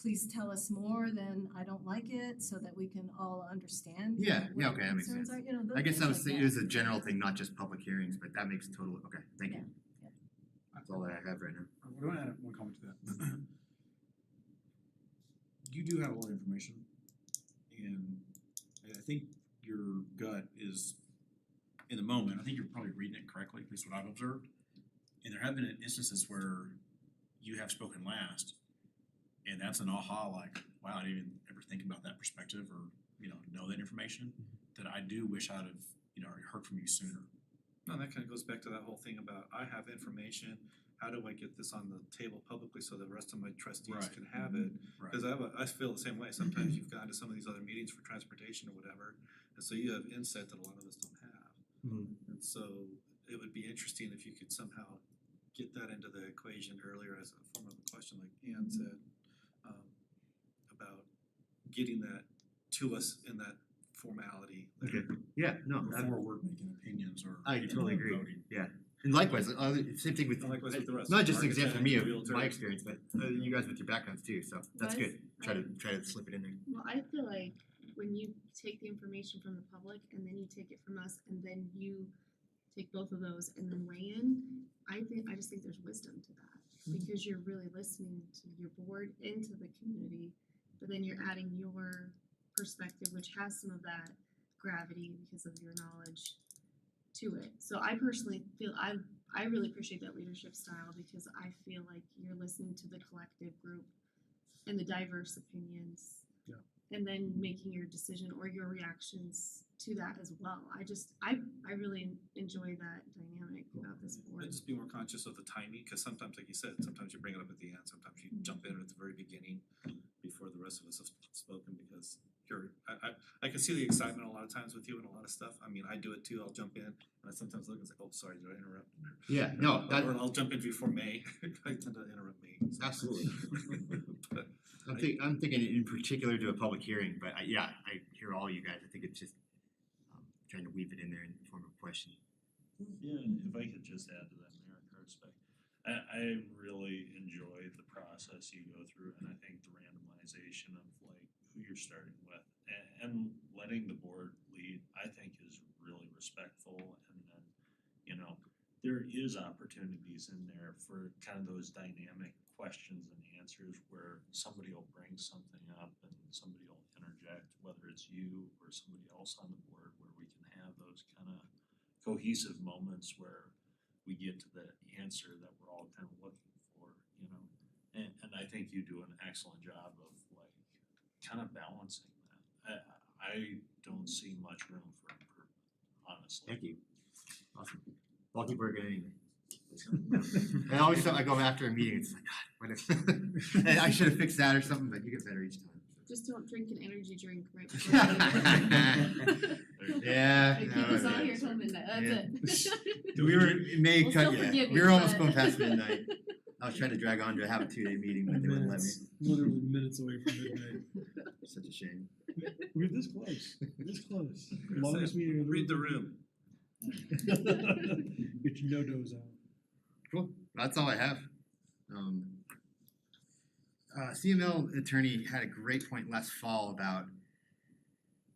please tell us more than I don't like it so that we can all understand. Yeah, what yeah, your okay, that makes concerns sense. are, you know, I guess things I was like thinking that. it was a general thing, not just public hearings, but that makes total, okay, thank you. Yeah. That's all that I have right now. I want to add one comment to that. You do have a lot of information, and I think your gut is, in the moment, I think you're probably reading it correctly, at least what I've observed. And there have been instances where you have spoken last, and that's an aha, like, wow, I didn't even ever think about that perspective or, know that information, that I do wish I'd have, heard from you sooner. No, that kind of goes back to that whole thing about I have information, how do I get this on the table publicly so the rest of my trustees Right. can have it? Right. Cause I feel the same way, sometimes you've gone to some of these other meetings for transportation or whatever, and so you have insight that a lot of us don't have. And so it would be interesting if you could somehow get that into the equation earlier as a form of a question, like Ann said, about getting that to us in that formality. Okay. Yeah, no, Before we're making opinions or. I totally agree. voting. Yeah, and likewise, same thing with, And likewise with the rest. not just an example for me of Architect, my realtor. experience, but you guys with your backgrounds too, so that's Guys, good. Try to slip it in there. Well, I feel like when you take the information from the public and then you take it from us and then you take both of those and then weigh in, I just think there's wisdom to that. Because you're really listening to your board and to the community, but then you're adding your perspective, which has some of that gravity because of your knowledge to it. So I personally feel I really appreciate that leadership style because I feel like you're listening to the collective group and the diverse opinions. Yeah. And then making your decision or your reactions to that as well. I really enjoy that dynamic about this board. And just be more conscious of the timing, cause sometimes, like you said, sometimes you bring it up at the end, sometimes you jump in at the very beginning before the rest of us have spoken, because I can see the excitement a lot of times with you and a lot of stuff. I mean, I do it too, I'll jump in, and I sometimes look and say, oh, sorry, did I interrupt? Yeah, no, Or I'll jump in before May, I tend to interrupt May. absolutely. But I'm thinking in particular to a public hearing, but I hear all you guys. I think it's just trying to weave it in there in the form of a question. Yeah, and if I could just add to that, Mayor Karstbeck, I really enjoy the process you go through, and I think the randomization of like who you're starting with and letting the board lead, I think is really respectful, and then, there is opportunities in there for kind of those dynamic questions and answers where somebody will bring something up and somebody will interject, whether it's you or somebody else on the board, where we can have those kind of cohesive moments where we get to the answer that we're all kind of looking for, and I think you do an excellent job of like kind of balancing that. I don't see much room for improvement, honestly. Thank you. Awesome. I'll keep working anyway. I always I go after a meeting. It's like, God, what if I should have fixed that or something, but you get better each time. Just don't drink an energy drink right before the meeting. Yeah. Keep no, us on yeah. here till midnight, that's it. We were it may We'll cut still yeah. forgive We you, were almost but- going past midnight. I was trying to drag on to have a 2-day meeting, but they wouldn't let me. Minutes, literally minutes away from midnight. Such a shame. We're this close, this close. Gonna Longest say, meeting. read the room. Get your no-dos out. Cool. That's all I have. CML attorney had a great point last fall about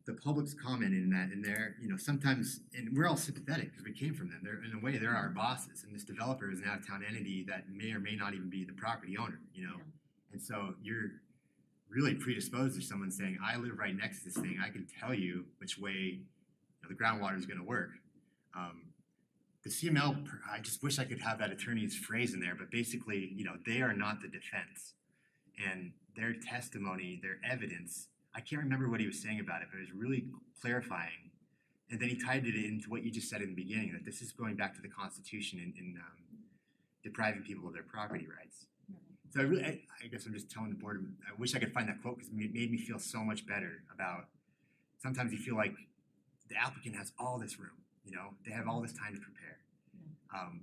the public's comment in that, and they're, sometimes, and we're all sympathetic because we came from them. They're, in a way, they're our bosses, and this developer is an out-of-town entity that may or may not even be the property owner, And so you're really predisposed to someone saying, I live right next to this thing, I can tell you which way the groundwater is gonna work. The CML, I just wish I could have that attorney's phrase in there, but basically, they are not the defense. And their testimony, their evidence, I can't remember what he was saying about it, but it was really clarifying. And then he tied it into what you just said in the beginning, that this is going back to the Constitution and depriving people of their property rights. So I guess I'm just telling the board, I wish I could find that quote because it made me feel so much better about, sometimes you feel like the applicant has all this room, they have all this time to prepare.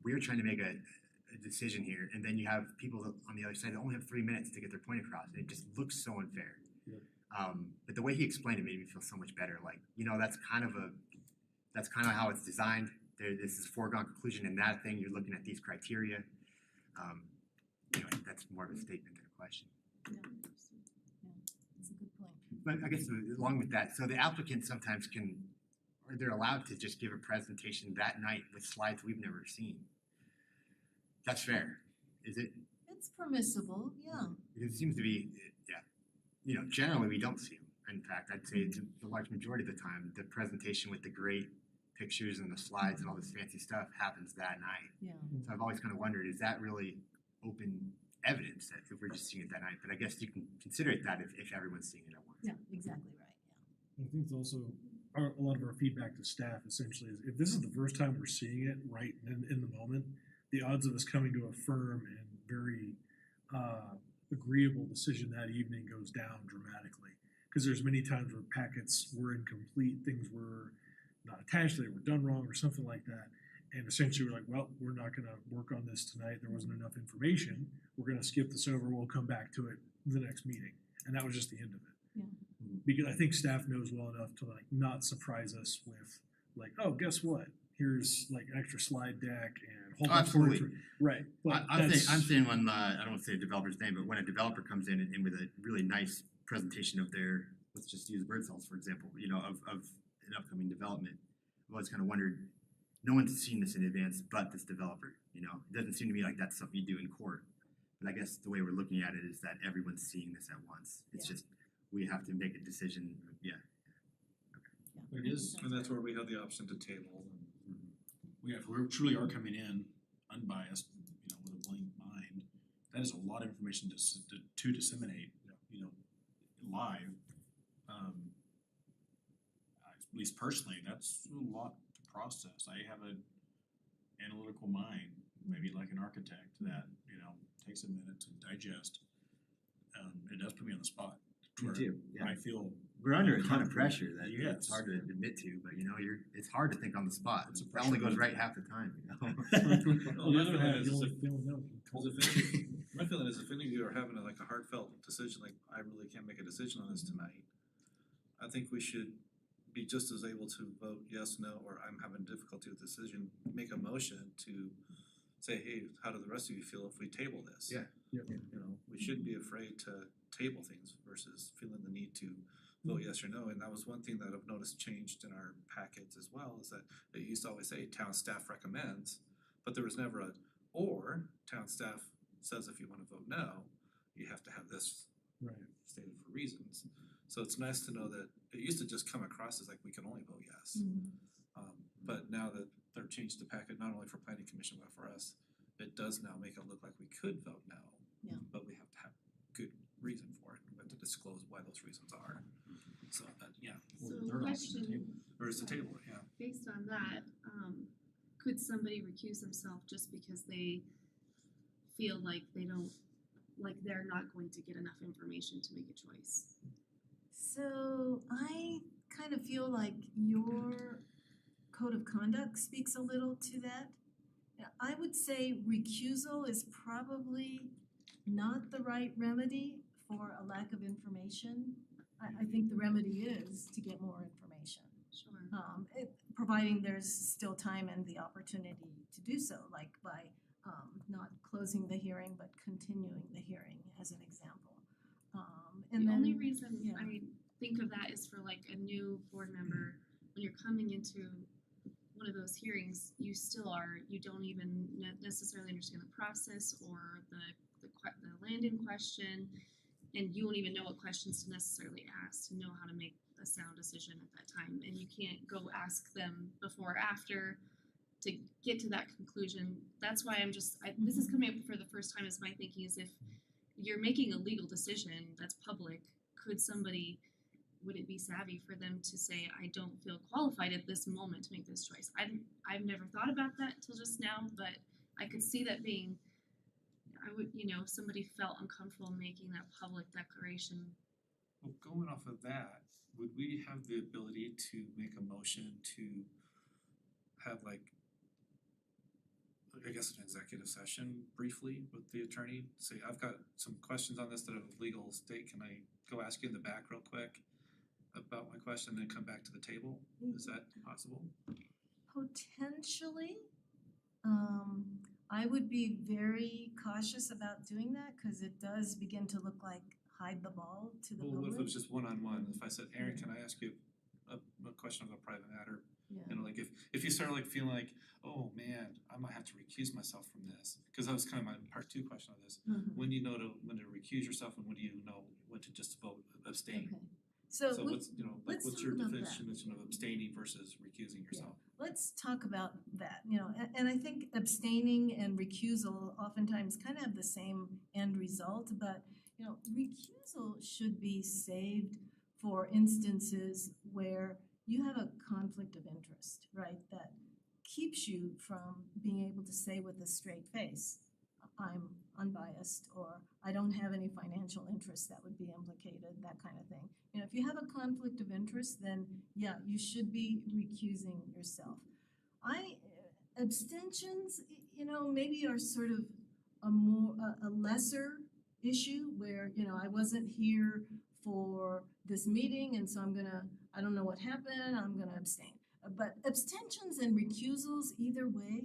We are trying to make a decision here, and then you have people on the other side that only have 3 minutes to get their point across, and it just looks so unfair. Yeah. But the way he explained it made me feel so much better. Like, that's kind of how it's designed. This is a foregone conclusion in that thing. You're looking at these criteria. Anyway, that's more of a statement than a question. Yeah, that's a good point. But I guess along with that, so the applicant sometimes or they're allowed to just give a presentation that night with slides we've never seen. That's fair, is it? It's permissible, yeah. Because it seems to be, generally we don't see them. In fact, I'd say it's the large majority of the time, the presentation with the great pictures and the slides and all this fancy stuff happens that night. Yeah. So I've always kind of wondered, is that really open evidence that if we're just seeing it that night? But I guess you can consider it that if everyone's seeing it at once. Yeah, exactly right, yeah. I think it's also, a lot of our feedback to staff essentially is, if this is the first time we're seeing it right in the moment, the odds of us coming to a firm and very agreeable decision that evening goes down dramatically. Because there's many times where packets were incomplete, things were not attached, they were done wrong or something like that. And essentially we're like, well, we're not gonna work on this tonight, there wasn't enough information, we're gonna skip this over, we'll come back to it the next meeting. And that was just the end of it. Yeah. Because I think staff knows well enough to like not surprise us with like, oh, guess what? Here's like an extra slide deck and a whole bunch more Absolutely. Right. But I'm saying when, I don't want to say a developer's name, but when a developer comes in and with a really nice presentation of their, let's just use bird cells, for example, of an upcoming development. I've always kind of wondered, no one's seen this in advance but this developer, It doesn't seem to me like that's something you do in court. But I guess the way we're looking at it is that everyone's seeing this at once. It's Yeah. just, we have to make a decision, Yeah. It is, And that's where we have the option to table. if we truly are coming in unbiased, with a blank mind, that is a lot of information to disseminate, live. At least personally, that's a lot to process. I have an analytical mind, maybe like an architect, that, takes a minute to digest. It does put me on the spot. Me where too, yeah. I feel We're under a ton of uncomfortable. pressure that Yes. it's hard to admit to, but it's hard to think on the spot. It's a That only pressure goes right half the time, on the other hand, is you only if- feel no. My feeling is if any of you are having a heartfelt decision, like I really can't make a decision on this tonight, I think we should be just as able to vote yes, no, or I'm having difficulty with the decision, make a motion to say, hey, how do the rest of you feel if we table this? Yeah. We shouldn't be afraid to table things versus feeling the need to vote yes or no. And that was one thing that I've noticed changed in our packets as well, is that it used to always say town staff recommends, but there was never a or town staff says if you wanna vote no, you have to have this Right. stated for reasons. So it's nice to know that it used to just come across as like we can only vote yes. But now that they've changed the packet, not only for planning commission but for us, it does now make it look like we could vote no. Yeah. But we have to have good reason for it, we have to disclose why those reasons are. So that, yeah, Or the So third option, the question, table. or is the table, yeah. based on that, could somebody recuse themselves just because they feel like they're not going to get enough information to make a choice? So I kind of feel like your code of conduct speaks a little to that. Yeah, I would say recusal is probably not the right remedy for a lack of information. I think the remedy is to get more information. Sure. Providing there's still time and the opportunity to do so, like by not closing the hearing but continuing the hearing as an example. And The then only reason yeah. I think of that is for like a new board member, when you're coming into one of those hearings, you don't even necessarily understand the process or the land in question, and you won't even know what questions to necessarily ask to know how to make a sound decision at that time, and you can't go ask them before or after to get to that conclusion. That's why this is coming up for the first time as my thinking is if you're making a legal decision that's public, would it be savvy for them to say, I don't feel qualified at this moment to make this choice? I've never thought about that until just now, but I could see that being, if somebody felt uncomfortable making that public declaration. Well, going off of that, would we have the ability to make a motion to have I guess an executive session briefly with the attorney, say, I've got some questions on this that are of legal state, can I go ask you in the back real quick about my question, then come back to the table? Is that possible? Potentially, I would be very cautious about doing that, cause it does begin to look like hide the ball to the Well, public. what if it was just one-on-one, if I said, Aaron, can I ask you a question of a private matter? Yeah. You know, like if you start like feeling like, oh man, I might have to recuse myself from this, cause that was kind of my part two question of this. Mhm. When do you know when to recuse yourself and when do you know when to just vote abstain? Okay, so So we, what's, you know, like let's what's your talk about that. definition of abstaining versus recusing yourself? let's talk about that, you know, and I think abstaining and recusal oftentimes kind of have the same end result, but you know, recusal should be saved for instances where you have a conflict of interest, right? That keeps you from being able to say with a straight face, I'm unbiased, or I don't have any financial interest that would be implicated, that kind of thing. You know, if you have a conflict of interest, then yeah, you should be recusing yourself. Abstentions, you know, maybe are sort of a lesser issue where, you know, I wasn't here for this meeting and so I don't know what happened, I'm gonna abstain. But abstentions and recusals, either way,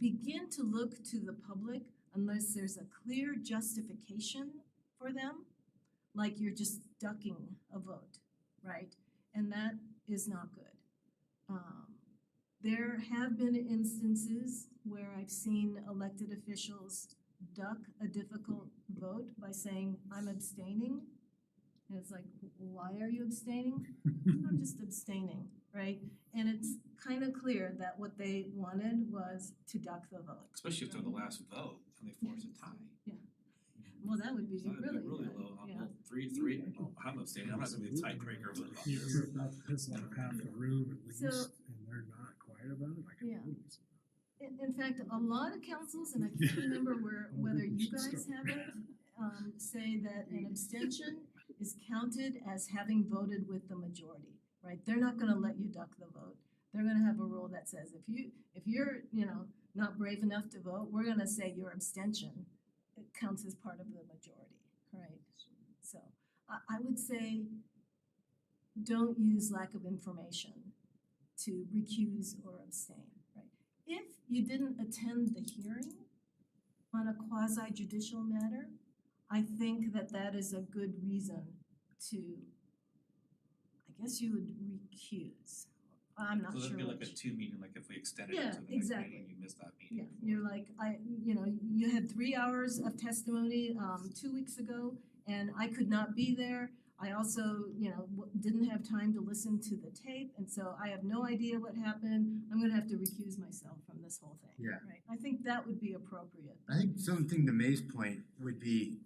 begin to look to the public unless there's a clear justification for them, like you're just ducking a vote, right? And that is not good. There have been instances where I've seen elected officials duck a difficult vote by saying, I'm abstaining. And it's like, why are you abstaining? I'm just abstaining, right? And it's kind of clear that what they wanted was to duck the vote. Especially if they're the last vote and they force a tie. Well, that would be So that'd be really really good, low, yeah. well, three, oh, I'm abstaining, I'm not gonna be a tiebreaker, but You're about to piss off half the room at least, So- and they're not quiet about it, I can Yeah. totally see In fact, a lot of councils, and I can't remember whether think we you should guys start. have it, say that an abstention is counted as having voted with the majority, right? They're not gonna let you duck the vote. They're gonna have a rule that says if you're, you know, not brave enough to vote, we're gonna say your abstention, it counts as part of the majority, right? So I would say don't use lack of information to recuse or abstain, right? If you didn't attend the hearing on a quasi judicial matter, I think that is a good reason to, I guess you would recuse. I'm not so sure that'd be like a which. two meeting, like if we extended Yeah, it to the next exactly. meeting, you missed that Yeah, meeting. you're like, you know, you had 3 hours of testimony 2 weeks ago and I could not be there. I also, you know, didn't have time to listen to the tape, and so I have no idea what happened. I'm gonna have to recuse myself from this whole thing. Yeah. Right? I think that would be appropriate. I think something to May's point would be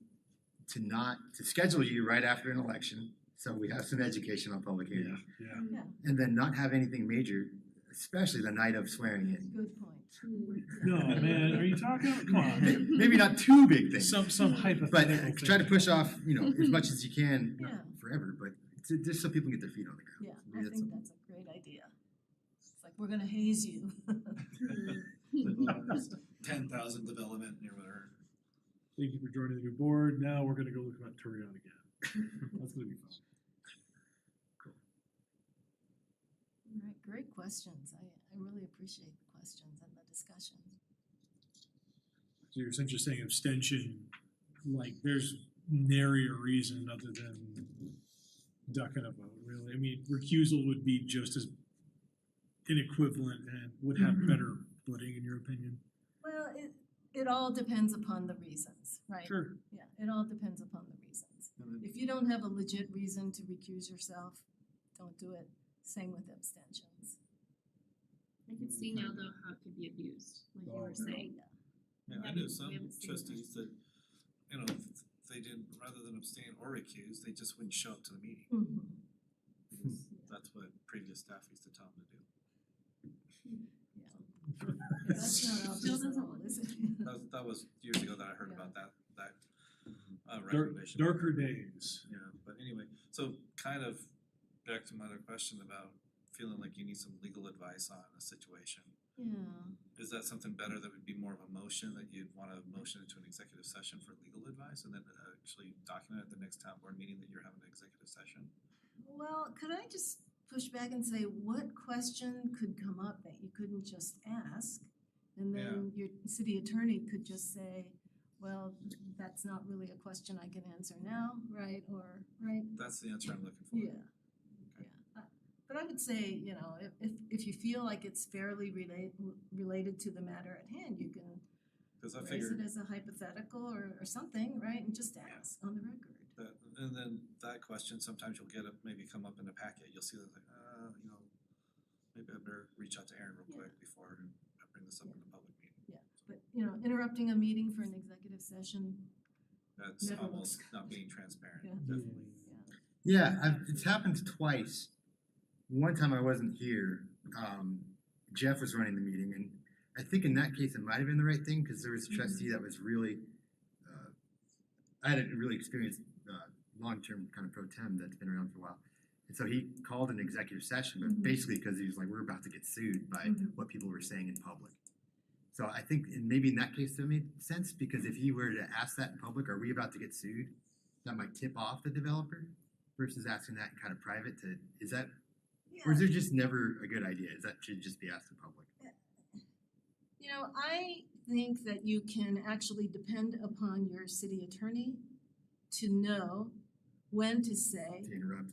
to schedule you right after an election, so we have some education on public it. hearings. Yeah. And then not have anything major, especially the night of swearing in. Good point. No, man, are you talking, come on, Maybe not two big things, some but hypothetical thing. try to push off, you know, as much as you can, not Yeah. forever, but just so people can get their feet on the ground. Yeah, Maybe I that's think that's a great idea. It's like, we're gonna haze you. 10,000 development or whatever. Thank you for joining the new board, now we're gonna go look about Turion again. That's gonna be fun. All right, great questions. I really appreciate the questions and the discussion. So you're essentially saying abstention, like there's nary a reason other than ducking a vote, really. I mean, recusal would be just as inequivalent and would have Mhm. better footing in your opinion. Well, it all depends upon the reasons, right? Sure. Yeah, it all depends upon the reasons. And then- If you don't have a legit reason to recuse yourself, don't do it. Same with abstentions. I can see now though how it could be abused, like you Oh, were yeah. saying. Yeah, I haven't- knew we some haven't seen trustees that, you know, they did, rather than abstain or recuse, they just wouldn't show up to the meeting. Mhm. Because That's what previous staff used to tell them to do. That's not obvious at doesn't all, look is it? That was years ago that I heard Yeah. about that Dark, recommendation. darker days. Yeah, but anyway, so kind of back to my other question about feeling like you need some legal advice on a situation. Yeah. Is that something better that would be more of a motion, that you'd wanna motion into an executive session for legal advice and then actually document at the next town board meeting that you're having an executive session? Well, could I just push back and say, what question could come up that you couldn't just ask? And then your city attorney could just say, well, that's not really a question I can answer now, right, or, right? That's the answer I'm looking for. Yeah, yeah. But I would say, you know, if you feel like it's fairly related to the matter at hand, you can Cause I raise figured it as a hypothetical or something, right, and just ask on the record. that, and then that question, sometimes you'll get it, maybe come up in a packet, you'll see that like, you know, maybe I better reach out to Aaron real quick before I bring this up in the public meeting. But, you know, interrupting a meeting for an executive session, That's Never almost looks not being transparent, Yeah. definitely. It's happened twice. One time I wasn't here, Jeff was running the meeting, and I think in that case it might have been the right thing, cause there was a trustee that was really, I had a really experienced, long-term kind of pro tem that's been around for a while. And so he called an executive session, but Mhm. basically because he was like, we're about to get sued by Mhm. what people were saying in public. So I think maybe in that case it made sense, because if he were to ask that in public, are we about to get sued? That might tip off the developer versus asking that in kind of private or is Yeah. there just never a good idea? Is that should just be asked in public? You know, I think that you can actually depend upon your city attorney to know when to say, To interrupt?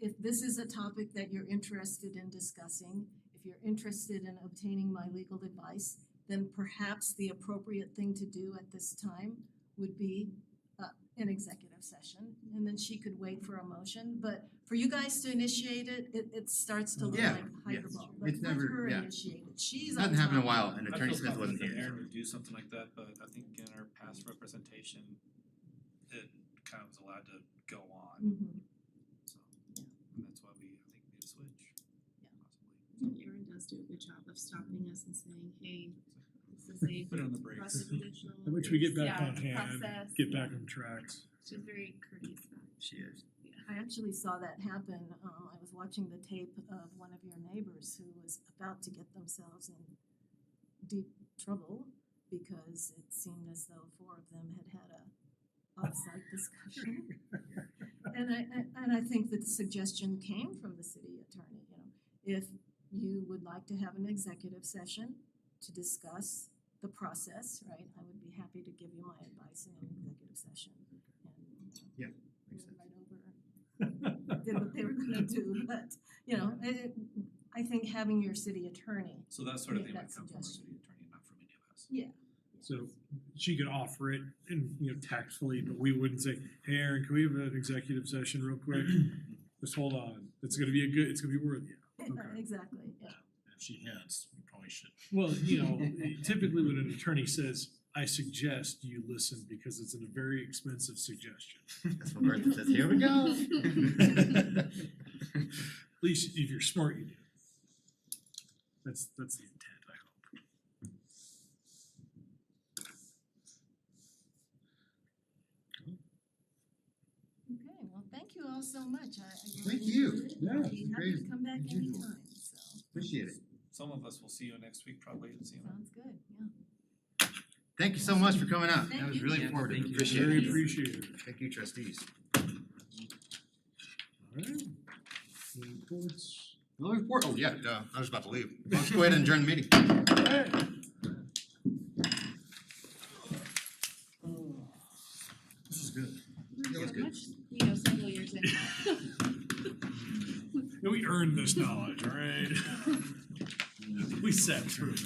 if this is a topic that you're interested in discussing, if you're interested in obtaining my legal advice, then perhaps the appropriate thing to do at this time would be an executive session. And then she could wait for a motion, but for you guys to initiate it, it starts to look Yeah, like yes. hyperbole. But It's never- let her yeah. initiate it. She's on Hasn't happened in a top. while, and I Attorney feel Smith wasn't confident that here. Aaron would do something like that, but I think in our past representation, it kind of was allowed to go on, Mhm. so. And that's why we, I think, need a switch, Yeah. possibly. Aaron does do a good job of stopping us and saying, hey, this is a Put it on the brakes. prejudicial. Which we get back yeah, on hand, process. get back on tracks. She's very courteous about it. She is. I actually saw that happen. I was watching the tape of one of your neighbors who was about to get themselves in deep trouble because it seemed as though four of them had had a off-site discussion. And I think that the suggestion came from the city attorney, you know, if you would like to have an executive session to discuss the process, right, I would be happy to give you my advice in an executive session. And Yeah, we makes went right over did what they were gonna do, but, you know, I think having your city attorney, So that sort of Make thing that might come from our suggestion. city attorney, not from any of us. yeah. So she could offer it and, you know, tactfully, but we wouldn't say, hey, Aaron, can we have an executive session real quick? Just hold on. It's gonna be it's gonna be worthy. Okay. Exactly, yeah. And if she hints, we probably should. Well, you know, typically when an attorney says, I suggest you listen because it's a very expensive suggestion. That's what Bertha says. Here we go. At least if you're smart, you do. That's the intent, I hope. Okay, well, thank you all so much. I Thank really you. enjoyed it. Yeah, I'd be happy great. to come back As usual. anytime, so, Appreciate it. Some of us will see you next week probably and see you. sounds good, yeah. Thank you so much for coming out. Thank That was you. really Yeah, informative. thank you. Appreciate Very it. appreciated. Thank you, trustees. Alright. Any reports? No report. Oh, yeah, I was about to leave. Let's go ahead and adjourn the meeting. This is good. That was good. You know, several years in. We earned this knowledge, alright? We sat through it.